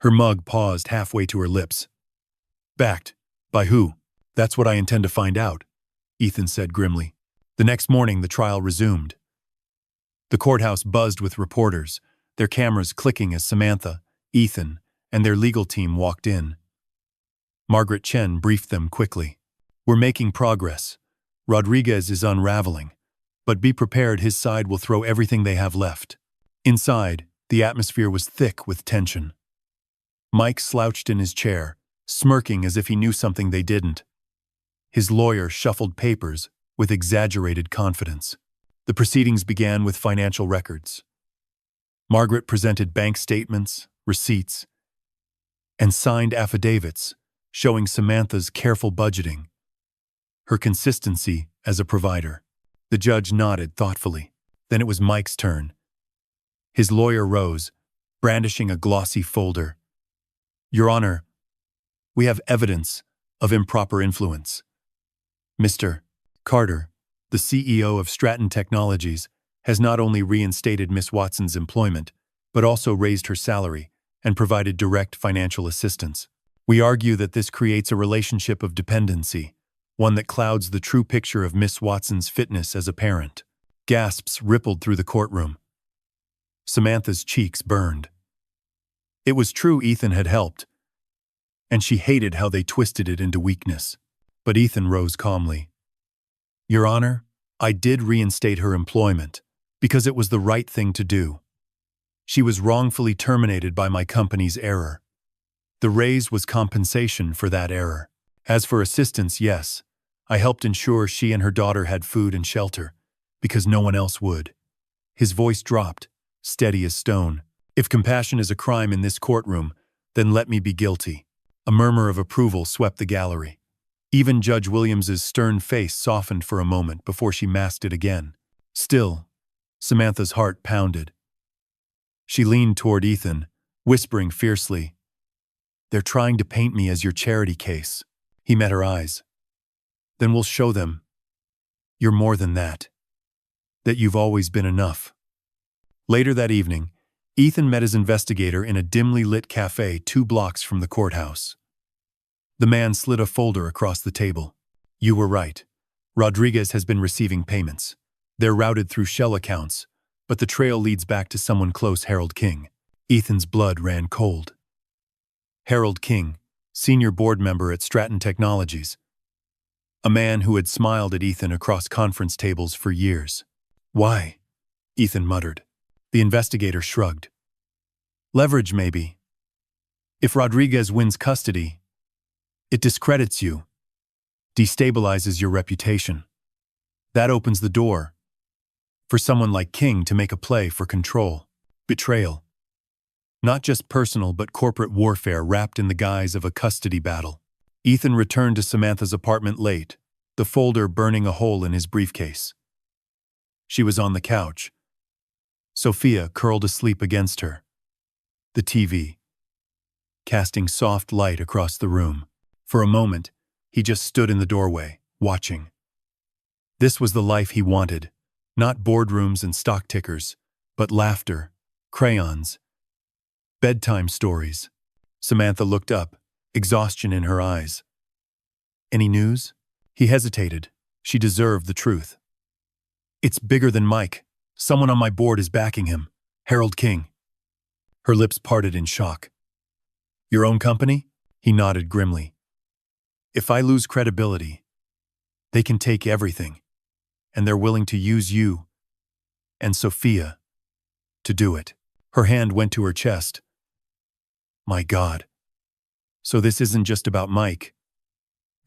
Her mug paused halfway to her lips. Backed? By who? That's what I intend to find out, Ethan said grimly. The next morning the trial resumed. The courthouse buzzed with reporters, their cameras clicking as Samantha, Ethan, and their legal team walked in. Margaret Chen briefed them quickly. "We're making progress. Rodriguez is unraveling. But be prepared, his side will throw everything they have left." Inside, the atmosphere was thick with tension. Mike slouched in his chair, smirking as if he knew something they didn't. His lawyer shuffled papers with exaggerated confidence. The proceedings began with financial records. Margaret presented bank statements, receipts, and signed affidavits showing Samantha's careful budgeting, her consistency as a provider. The judge nodded thoughtfully. Then it was Mike's turn. His lawyer rose, brandishing a glossy folder. "Your Honor, we have evidence of improper influence. Mr. Carter, the CEO of Stratton Technologies, has not only reinstated Miss Watson's employment, but also raised her salary and provided direct financial assistance. We argue that this creates a relationship of dependency, one that clouds the true picture of Miss Watson's fitness as a parent." Gasps rippled through the courtroom. Samantha's cheeks burned. It was true Ethan had helped, and she hated how they twisted it into weakness. But Ethan rose calmly. "Your Honor, I did reinstate her employment because it was the right thing to do. She was wrongfully terminated by my company's error. The raise was compensation for that error. As for assistance, yes, I helped ensure she and her daughter had food and shelter, because no one else would." His voice dropped, steady as stone. "If compassion is a crime in this courtroom, then let me be guilty." A murmur of approval swept the gallery. Even Judge Williams's stern face softened for a moment before she masked it again. Still, Samantha's heart pounded. She leaned toward Ethan, whispering fiercely, "They're trying to paint me as your charity case." He met her eyes. "Then we'll show them you're more than that. That you've always been enough." Later that evening, Ethan met his investigator in a dimly lit cafe 2 blocks from the courthouse. The man slid a folder across the table. "You were right. Rodriguez has been receiving payments. They're routed through shell accounts, but the trail leads back to someone close, Harold King." Ethan's blood ran cold. Harold King, senior board member at Stratton Technologies. A man who had smiled at Ethan across conference tables for years. "Why?" Ethan muttered. The investigator shrugged. "Leverage, maybe. If Rodriguez wins custody, it discredits you, destabilizes your reputation. That opens the door for someone like King to make a play for control, betrayal. Not just personal but corporate warfare wrapped in the guise of a custody battle." Ethan returned to Samantha's apartment late, the folder burning a hole in his briefcase. She was on the couch. Sophia curled asleep against her. The TV, casting soft light across the room. For a moment, he just stood in the doorway, watching. This was the life he wanted. Not boardrooms and stock tickers, but laughter, crayons, bedtime stories. Samantha looked up, exhaustion in her eyes. "Any news?" He hesitated. She deserved the truth. "It's bigger than Mike. Someone on my board is backing him. Harold King." Her lips parted in shock. "Your own company?" He nodded grimly. "If I lose credibility, they can take everything, and they're willing to use you and Sophia to do it." Her hand went to her chest. "My God. So this isn't just about Mike.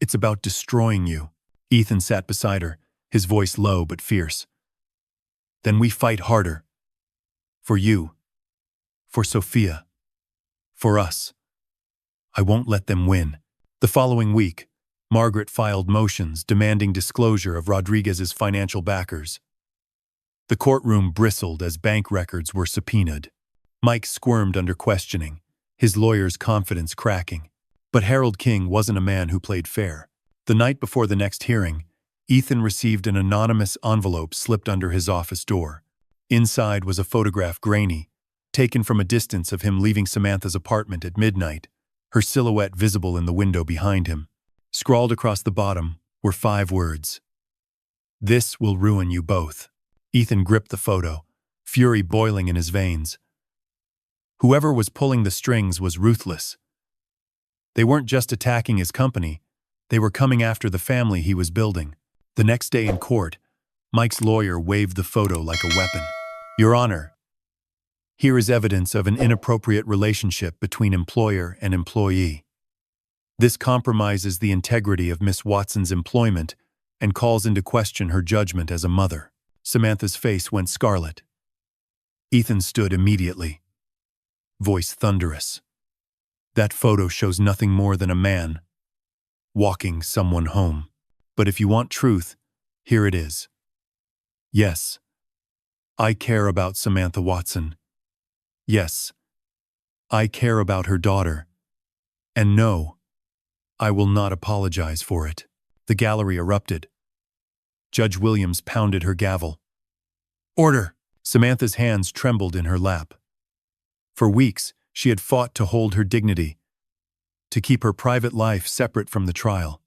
It's about destroying you." Ethan sat beside her, his voice low but fierce. "Then we fight harder. For you. For Sophia. For us. I won't let them win." The following week, Margaret filed motions demanding disclosure of Rodriguez's financial backers. The courtroom bristled as bank records were subpoenaed. Mike squirmed under questioning, his lawyer's confidence cracking. But Harold King wasn't a man who played fair. The night before the next hearing, Ethan received an anonymous envelope slipped under his office door. Inside was a photograph, grainy, taken from a distance, of him leaving Samantha's apartment at midnight, her silhouette visible in the window behind him. Scrawled across the bottom were 5 words. "This will ruin you both." Ethan gripped the photo, fury boiling in his veins. Whoever was pulling the strings was ruthless. They weren't just attacking his company, they were coming after the family he was building. The next day in court, Mike's lawyer waved the photo like a weapon. "Your Honor, here is evidence of an inappropriate relationship between employer and employee. This compromises the integrity of Miss Watson's employment and calls into question her judgment as a mother." Samantha's face went scarlet. Ethan stood immediately, voice thunderous. "That photo shows nothing more than a man walking someone home. But if you want truth, here it is. Yes, I care about Samantha Watson. Yes, I care about her daughter. And no, I will not apologize for it." The gallery erupted. Judge Williams pounded her gavel. "Order!" Samantha's hands trembled in her lap. For weeks, she had fought to hold her dignity, to keep her private life separate from the trial.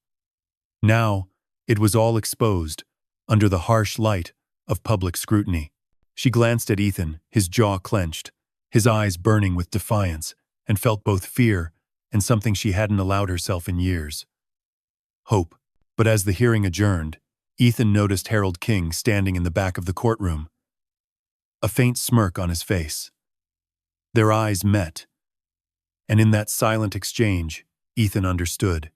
Now, it was all exposed, under the harsh light of public scrutiny. She glanced at Ethan, his jaw clenched, his eyes burning with defiance, and felt both fear and something she hadn't allowed herself in years: hope. But as the hearing adjourned, Ethan noticed Harold King standing in the back of the courtroom, a faint smirk on his face. Their eyes met, and in that silent exchange, Ethan understood.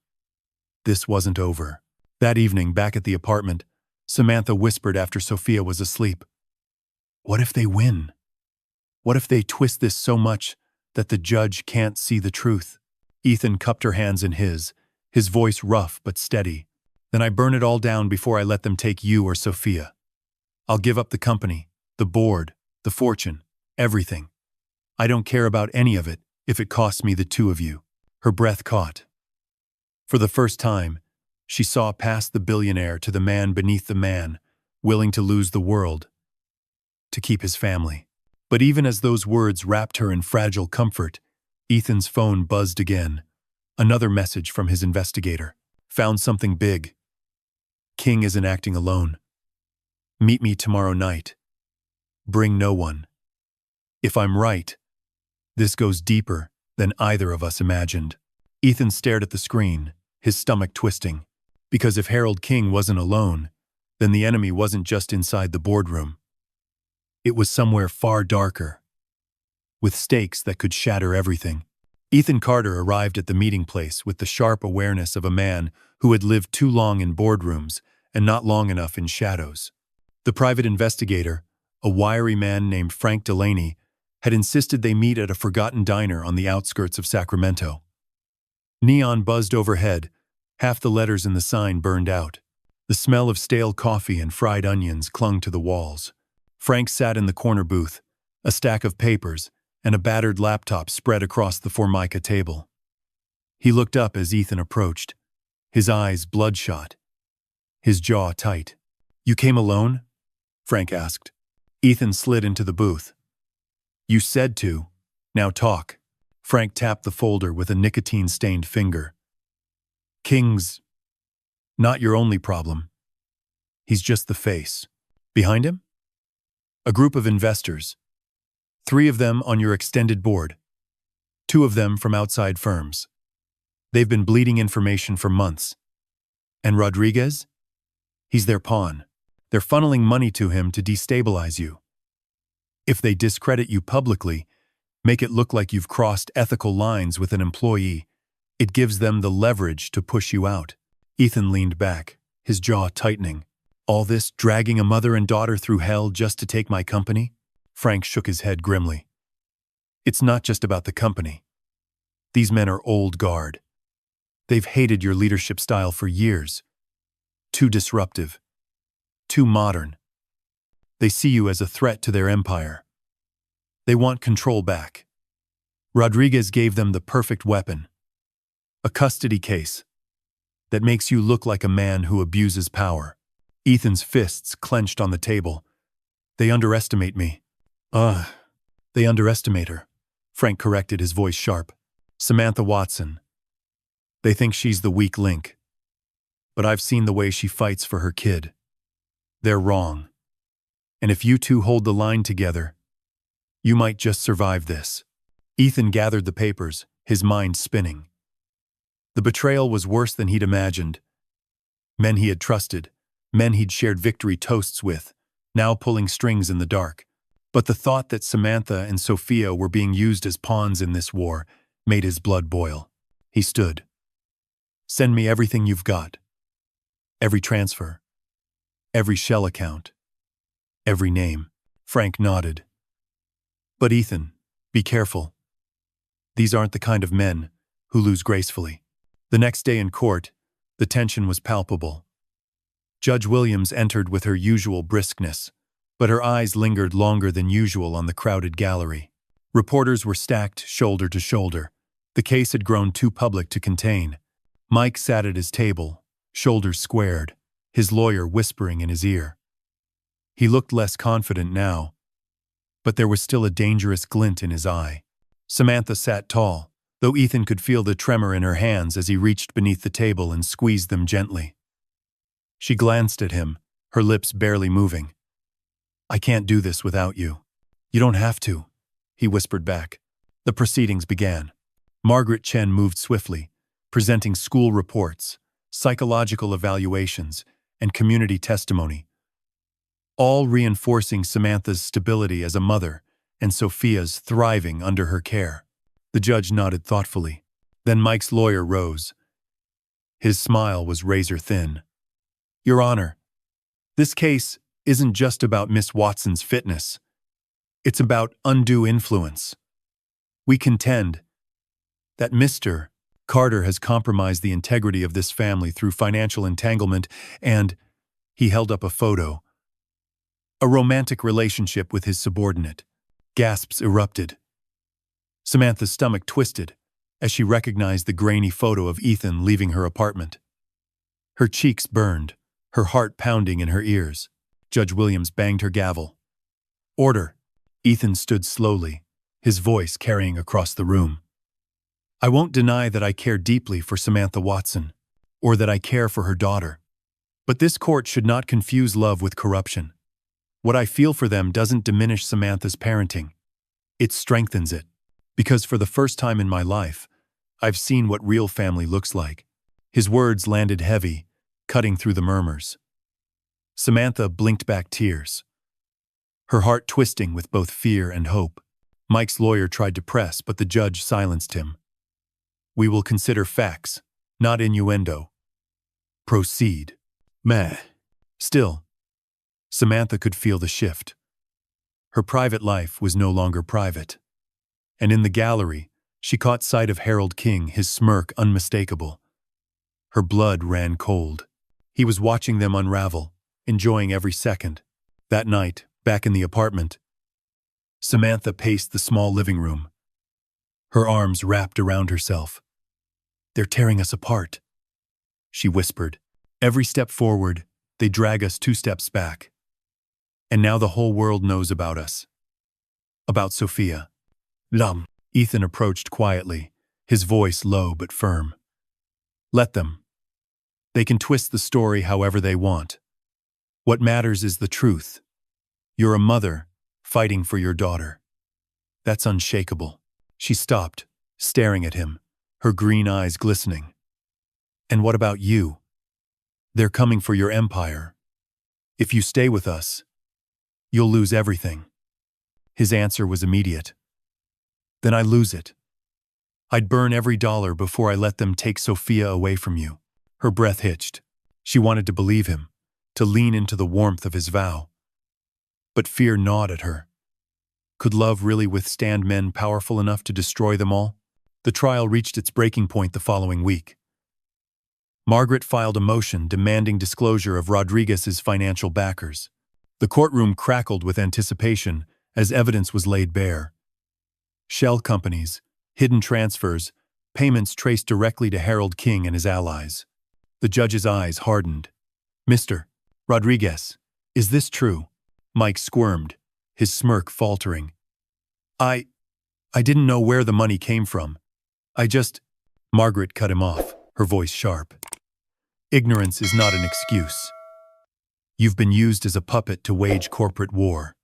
This wasn't over. That evening, back at the apartment, Samantha whispered after Sophia was asleep, "What if they win? What if they twist this so much that the judge can't see the truth?" Ethan cupped her hands in his voice rough but steady. "Then I burn it all down before I let them take you or Sophia. I'll give up the company, the board, the fortune, everything. I don't care about any of it if it costs me the two of you." Her breath caught. For the first time, she saw past the billionaire to the man beneath the man, willing to lose the world to keep his family. But even as those words wrapped her in fragile comfort, Ethan's phone buzzed again. Another message from his investigator. "Found something big. King isn't acting alone. Meet me tomorrow night. Bring no one." If I'm right, this goes deeper than either of us imagined. Ethan stared at the screen, his stomach twisting. Because if Harold King wasn't alone, then the enemy wasn't just inside the boardroom. It was somewhere far darker, with stakes that could shatter everything. Ethan Carter arrived at the meeting place with the sharp awareness of a man who had lived too long in boardrooms and not long enough in shadows. The private investigator, a wiry man named Frank Delaney, had insisted they meet at a forgotten diner on the outskirts of Sacramento. Neon buzzed overhead, half the letters in the sign burned out. The smell of stale coffee and fried onions clung to the walls. Frank sat in the corner booth, a stack of papers and a battered laptop spread across the formica table. He looked up as Ethan approached, his eyes bloodshot, his jaw tight. "You came alone?" Frank asked. Ethan slid into the booth. "You said to. Now talk." Frank tapped the folder with a nicotine-stained finger. "King's not your only problem. He's just the face. Behind him? A group of investors. 3 of them on your extended board. 2 of them from outside firms. They've been bleeding information for months. And Rodriguez? He's their pawn. They're funneling money to him to destabilize you. If they discredit you publicly, make it look like you've crossed ethical lines with an employee, it gives them the leverage to push you out." Ethan leaned back, his jaw tightening. "All this dragging a mother and daughter through hell just to take my company?" Frank shook his head grimly. "It's not just about the company. These men are old guard. They've hated your leadership style for years. Too disruptive. Too modern. They see you as a threat to their empire. They want control back. Rodriguez gave them the perfect weapon. A custody case that makes you look like a man who abuses power." Ethan's fists clenched on the table. "They underestimate me." They underestimate her," Frank corrected, his voice sharp. "Samantha Watson. They think she's the weak link. But I've seen the way she fights for her kid. They're wrong. And if you two hold the line together, you might just survive this." Ethan gathered the papers, his mind spinning. The betrayal was worse than he'd imagined. Men he had trusted, men he'd shared victory toasts with, now pulling strings in the dark. But the thought that Samantha and Sophia were being used as pawns in this war made his blood boil. He stood. "Send me everything you've got. Every transfer. Every shell account. Every name." Frank nodded. "But Ethan, be careful. These aren't the kind of men who lose gracefully." The next day in court, the tension was palpable. Judge Williams entered with her usual briskness, but her eyes lingered longer than usual on the crowded gallery. Reporters were stacked shoulder to shoulder. The case had grown too public to contain. Mike sat at his table, shoulders squared, his lawyer whispering in his ear. He looked less confident now, but there was still a dangerous glint in his eye. Samantha sat tall, though Ethan could feel the tremor in her hands as he reached beneath the table and squeezed them gently. She glanced at him, her lips barely moving. "I can't do this without you." "You don't have to," he whispered back. The proceedings began. Margaret Chen moved swiftly, presenting school reports, psychological evaluations, and community testimony, all reinforcing Samantha's stability as a mother and Sophia's thriving under her care. The judge nodded thoughtfully. Then Mike's lawyer rose. His smile was razor-thin. "Your Honor, this case isn't just about Miss Watson's fitness. It's about undue influence. We contend that Mr. Carter has compromised the integrity of this family through financial entanglement and," he held up a photo, "a romantic relationship with his subordinate." Gasps erupted. Samantha's stomach twisted as she recognized the grainy photo of Ethan leaving her apartment. Her cheeks burned, her heart pounding in her ears. Judge Williams banged her gavel. "Order." Ethan stood slowly, his voice carrying across the room. "I won't deny that I care deeply for Samantha Watson, or that I care for her daughter. But this court should not confuse love with corruption. What I feel for them doesn't diminish Samantha's parenting. It strengthens it. Because for the first time in my life, I've seen what real family looks like." His words landed heavy, cutting through the murmurs. Samantha blinked back tears, her heart twisting with both fear and hope. Mike's lawyer tried to press, but the judge silenced him. "We will consider facts, not innuendo. Proceed." Meh. Still, Samantha could feel the shift. Her private life was no longer private. And in the gallery, she caught sight of Harold King, his smirk unmistakable. Her blood ran cold. He was watching them unravel, enjoying every second. That night, back in the apartment, Samantha paced the small living room, her arms wrapped around herself. "They're tearing us apart," she whispered. "Every step forward, they drag us 2 steps back. And now the whole world knows about us. About Sophia." Ethan approached quietly, his voice low but firm. "Let them. They can twist the story however they want. What matters is the truth. You're a mother fighting for your daughter. That's unshakable." She stopped, staring at him, her green eyes glistening. "And what about you? They're coming for your empire. If you stay with us, you'll lose everything." His answer was immediate. "Then I lose it. I'd burn every dollar before I let them take Sophia away from you." Her breath hitched. She wanted to believe him, to lean into the warmth of his vow. But fear gnawed at her. Could love really withstand men powerful enough to destroy them all? The trial reached its breaking point the following week. Margaret filed a motion demanding disclosure of Rodriguez's financial backers. The courtroom crackled with anticipation as evidence was laid bare. Shell companies, hidden transfers, payments traced directly to Harold King and his allies. The judge's eyes hardened. "Mr. Rodriguez, is this true?" Mike squirmed, his smirk faltering. I didn't know where the money came from. Margaret cut him off, her voice sharp. "Ignorance is not an excuse. You've been used as a puppet to wage corporate war.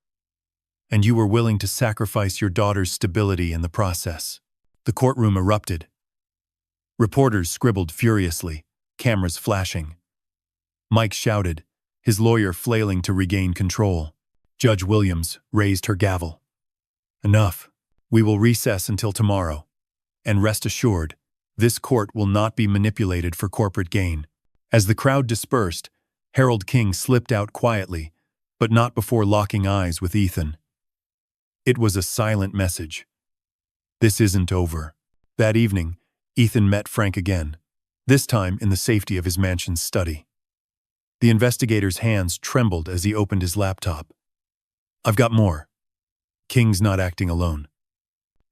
And you were willing to sacrifice your daughter's stability in the process. The courtroom erupted. Reporters scribbled furiously, cameras flashing. Mike shouted, his lawyer flailing to regain control. Judge Williams raised her gavel. Enough. We will recess until tomorrow. And rest assured, this court will not be manipulated for corporate gain. As the crowd dispersed, Harold King slipped out quietly, but not before locking eyes with Ethan. It was a silent message. This isn't over. That evening, Ethan met Frank again, this time in the safety of his mansion's study. The investigator's hands trembled as he opened his laptop. I've got more. King's not acting alone.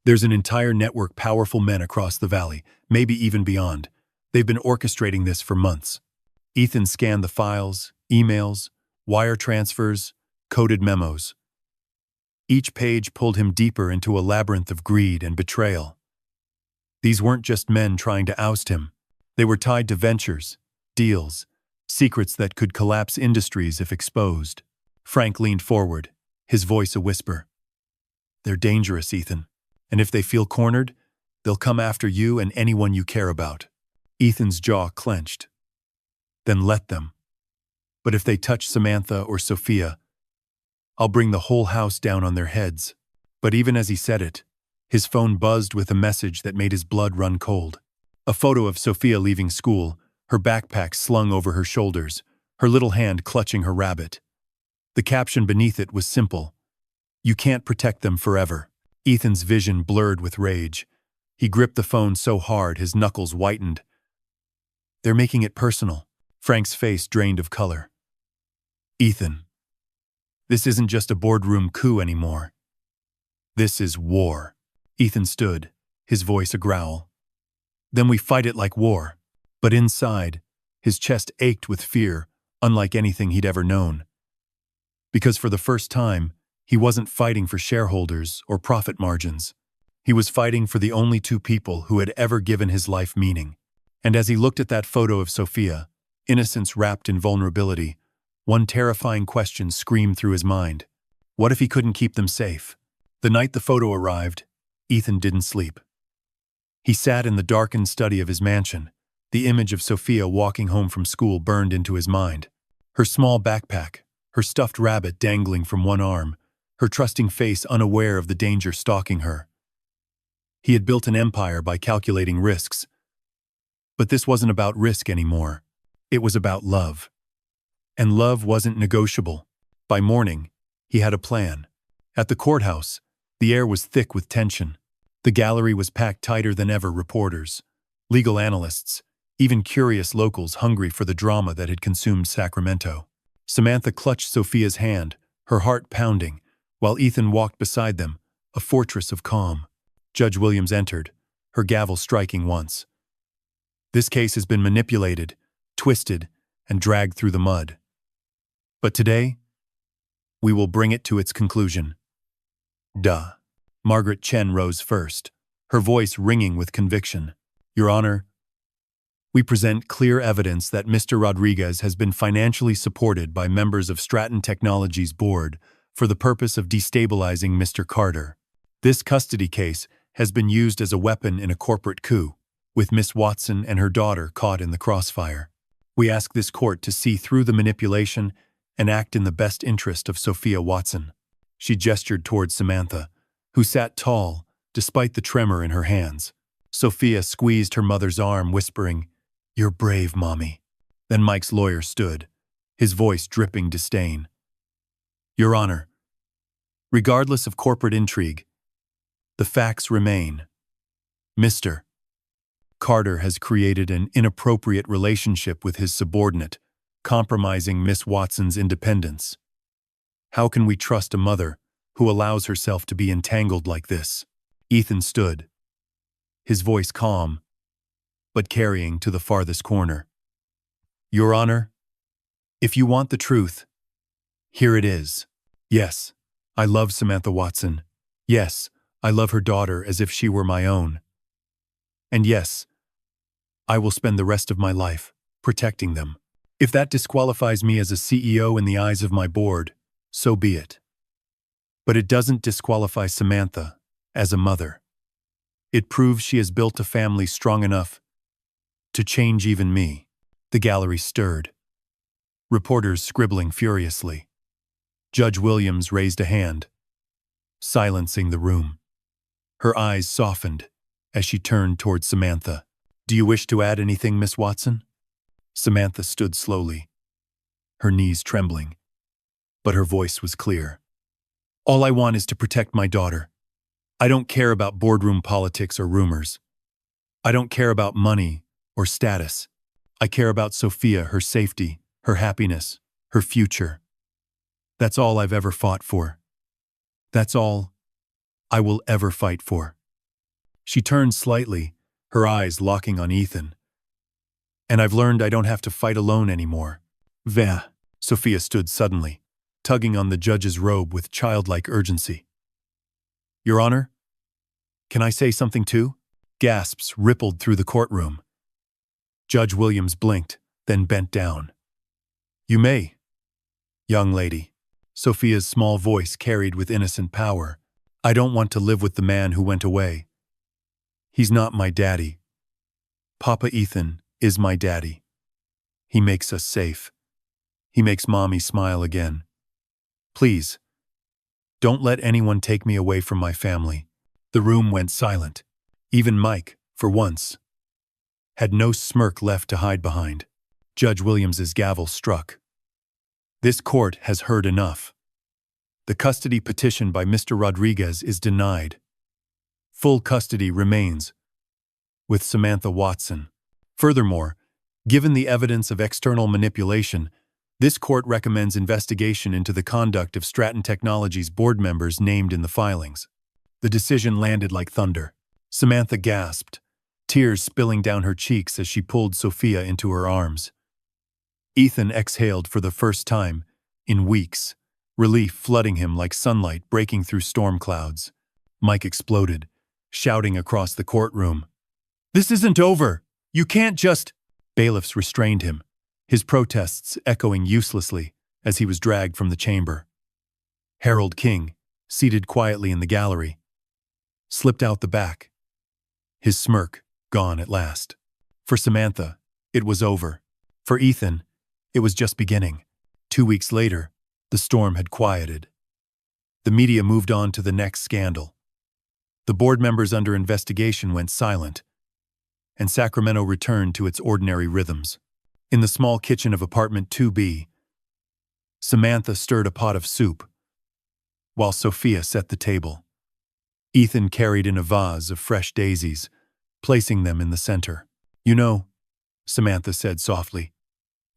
There's an entire network powerful men across the valley, maybe even beyond. They've been orchestrating this for months. Ethan scanned the files, emails, wire transfers, coded memos. Each page pulled him deeper into a labyrinth of greed and betrayal. These weren't just men trying to oust him. They were tied to ventures, deals, secrets that could collapse industries if exposed. Frank leaned forward, his voice a whisper. They're dangerous, Ethan. And if they feel cornered, they'll come after you and anyone you care about. Ethan's jaw clenched. Then let them. But if they touch Samantha or Sophia, I'll bring the whole house down on their heads. But even as he said it, his phone buzzed with a message that made his blood run cold. A photo of Sophia leaving school, her backpack slung over her shoulders, her little hand clutching her rabbit. The caption beneath it was simple. You can't protect them forever. Ethan's vision blurred with rage. He gripped the phone so hard his knuckles whitened. They're making it personal. Frank's face drained of color. Ethan, this isn't just a boardroom coup anymore. This is war. Ethan stood, his voice a growl. Then we fight it like war. But inside, his chest ached with fear, unlike anything he'd ever known. Because for the first time, he wasn't fighting for shareholders or profit margins. He was fighting for the only two people who had ever given his life meaning. And as he looked at that photo of Sophia, innocence wrapped in vulnerability, one terrifying question screamed through his mind. What if he couldn't keep them safe? The night the photo arrived, Ethan didn't sleep. He sat in the darkened study of his mansion. The image of Sophia walking home from school burned into his mind. Her small backpack, her stuffed rabbit dangling from one arm, her trusting face unaware of the danger stalking her. He had built an empire by calculating risks. But this wasn't about risk anymore. It was about love. And love wasn't negotiable. By morning, he had a plan. At the courthouse, the air was thick with tension. The gallery was packed tighter than ever. Reporters, legal analysts, even curious locals hungry for the drama that had consumed Sacramento. Samantha clutched Sophia's hand, her heart pounding, while Ethan walked beside them, a fortress of calm. Judge Williams entered, her gavel striking once. This case has been manipulated, twisted, and dragged through the mud. But today, we will bring it to its conclusion. Duh. Margaret Chen rose first, her voice ringing with conviction. Your Honor, we present clear evidence that Mr. Rodriguez has been financially supported by members of Stratton Technologies' board for the purpose of destabilizing Mr. Carter. This custody case has been used as a weapon in a corporate coup, with Miss Watson and her daughter caught in the crossfire. We ask this court to see through the manipulation and act in the best interest of Sophia Watson. She gestured towards Samantha, who sat tall, despite the tremor in her hands. Sophia squeezed her mother's arm, whispering, "You're brave, Mommy." Then Mike's lawyer stood, his voice dripping disdain. Your Honor, regardless of corporate intrigue, the facts remain. Mr. Carter has created an inappropriate relationship with his subordinate, compromising Miss Watson's independence. How can we trust a mother who allows herself to be entangled like this? Ethan stood, his voice calm, but carrying to the farthest corner. Your Honor, if you want the truth, here it is. Yes, I love Samantha Watson. Yes, I love her daughter as if she were my own. And yes, I will spend the rest of my life protecting them. If that disqualifies me as a CEO in the eyes of my board, so be it. But it doesn't disqualify Samantha as a mother. It proves she has built a family strong enough to change even me. The gallery stirred. Reporters scribbling furiously. Judge Williams raised a hand, silencing the room. Her eyes softened as she turned toward Samantha. Do you wish to add anything, Miss Watson? Samantha stood slowly, her knees trembling, but her voice was clear. All I want is to protect my daughter. I don't care about boardroom politics or rumors. I don't care about money or status. I care about Sophia, her safety, her happiness, her future. That's all I've ever fought for. That's all I will ever fight for. She turned slightly, her eyes locking on Ethan. And I've learned I don't have to fight alone anymore. Veh. Sophia stood suddenly, tugging on the judge's robe with childlike urgency. Your Honor, can I say something too? Gasps rippled through the courtroom. Judge Williams blinked, then bent down. You may, young lady. Sophia's small voice carried with innocent power. I don't want to live with the man who went away. He's not my daddy. Papa Ethan is my daddy. He makes us safe. He makes Mommy smile again. Please, don't let anyone take me away from my family. The room went silent. Even Mike, for once, had no smirk left to hide behind. Judge Williams's gavel struck. This court has heard enough. The custody petition by Mr. Rodriguez is denied. Full custody remains with Samantha Watson. Furthermore, given the evidence of external manipulation, this court recommends investigation into the conduct of Stratton Technologies board members named in the filings. The decision landed like thunder. Samantha gasped, tears spilling down her cheeks as she pulled Sophia into her arms. Ethan exhaled for the first time in weeks, relief flooding him like sunlight breaking through storm clouds. Mike exploded, shouting across the courtroom. This isn't over! You can't just… Bailiffs restrained him, his protests echoing uselessly as he was dragged from the chamber. Harold King, seated quietly in the gallery, slipped out the back, his smirk gone at last. For Samantha, it was over. For Ethan, it was just beginning. 2 weeks later, the storm had quieted. The media moved on to the next scandal. The board members under investigation went silent, and Sacramento returned to its ordinary rhythms. In the small kitchen of apartment 2B, Samantha stirred a pot of soup, while Sophia set the table. Ethan carried in a vase of fresh daisies, placing them in the center. You know, Samantha said softly,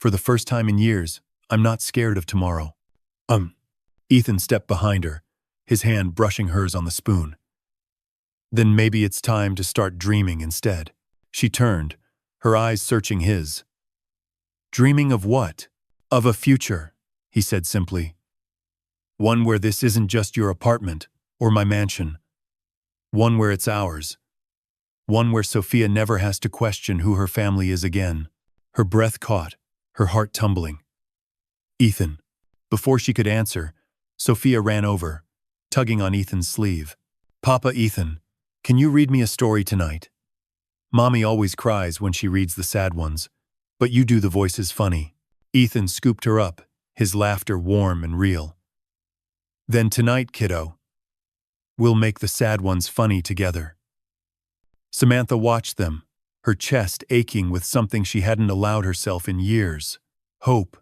for the first time in years, I'm not scared of tomorrow. Ethan stepped behind her, his hand brushing hers on the spoon. Then maybe it's time to start dreaming instead. She turned, her eyes searching his. Dreaming of what? Of a future, he said simply. One where this isn't just your apartment or my mansion. One where it's ours. One where Sophia never has to question who her family is again. Her breath caught, her heart tumbling. Ethan. Before she could answer, Sophia ran over, tugging on Ethan's sleeve. Papa Ethan, can you read me a story tonight? Mommy always cries when she reads the sad ones, but you do the voices funny. Ethan scooped her up, his laughter warm and real. Then tonight, kiddo, we'll make the sad ones funny together. Samantha watched them, her chest aching with something she hadn't allowed herself in years. Hope.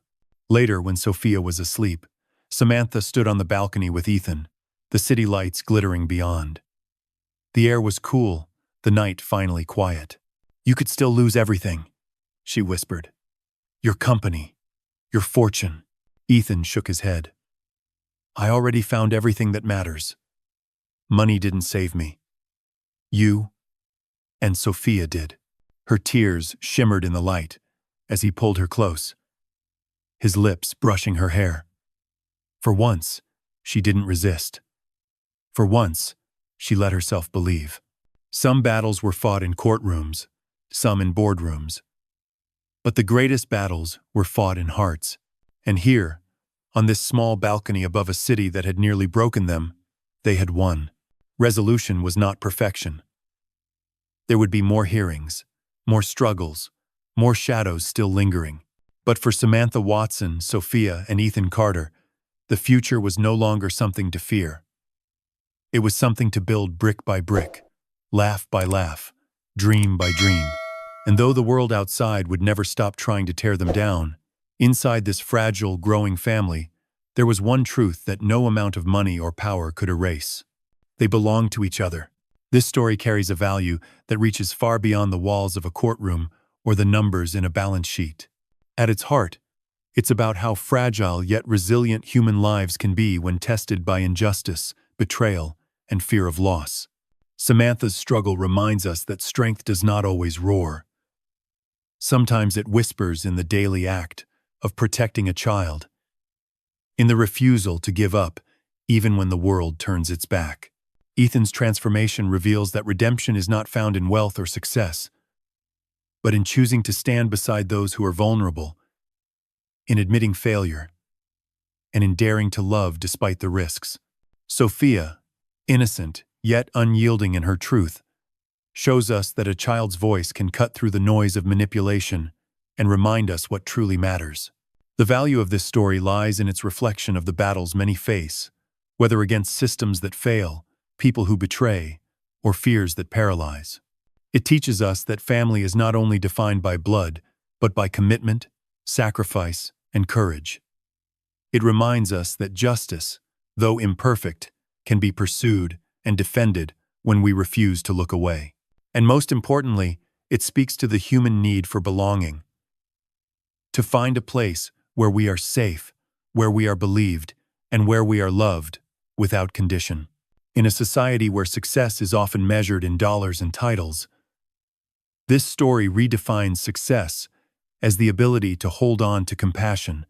Later, when Sophia was asleep, Samantha stood on the balcony with Ethan, the city lights glittering beyond. The air was cool, the night finally quiet. You could still lose everything, she whispered. Your company, your fortune. Ethan shook his head. I already found everything that matters. Money didn't save me. You and Sophia did. Her tears shimmered in the light as he pulled her close, his lips brushing her hair. For once, she didn't resist. For once, she let herself believe. Some battles were fought in courtrooms, some in boardrooms. But the greatest battles were fought in hearts. And here, on this small balcony above a city that had nearly broken them, they had won. Resolution was not perfection. There would be more hearings, more struggles, more shadows still lingering. But for Samantha Watson, Sophia, and Ethan Carter, the future was no longer something to fear. It was something to build brick by brick, laugh by laugh, dream by dream. And though the world outside would never stop trying to tear them down, inside this fragile, growing family, there was one truth that no amount of money or power could erase. They belonged to each other. This story carries a value that reaches far beyond the walls of a courtroom or the numbers in a balance sheet. At its heart, it's about how fragile yet resilient human lives can be when tested by injustice, betrayal, and fear of loss. Samantha's struggle reminds us that strength does not always roar. Sometimes it whispers in the daily act of protecting a child, in the refusal to give up even when the world turns its back. Ethan's transformation reveals that redemption is not found in wealth or success, but in choosing to stand beside those who are vulnerable, in admitting failure, and in daring to love despite the risks. Sophia, innocent yet unyielding in her truth, shows us that a child's voice can cut through the noise of manipulation and remind us what truly matters. The value of this story lies in its reflection of the battles many face, whether against systems that fail, people who betray, or fears that paralyze. It teaches us that family is not only defined by blood, but by commitment, sacrifice, and courage. It reminds us that justice, though imperfect, can be pursued and defended when we refuse to look away. And most importantly, it speaks to the human need for belonging. To find a place where we are safe, where we are believed, and where we are loved without condition. In a society where success is often measured in dollars and titles, this story redefines success as the ability to hold on to compassion,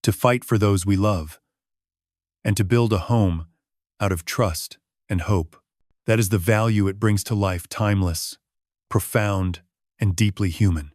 to fight for those we love, and to build a home out of trust and hope. That is the value it brings to life, timeless, profound, and deeply human.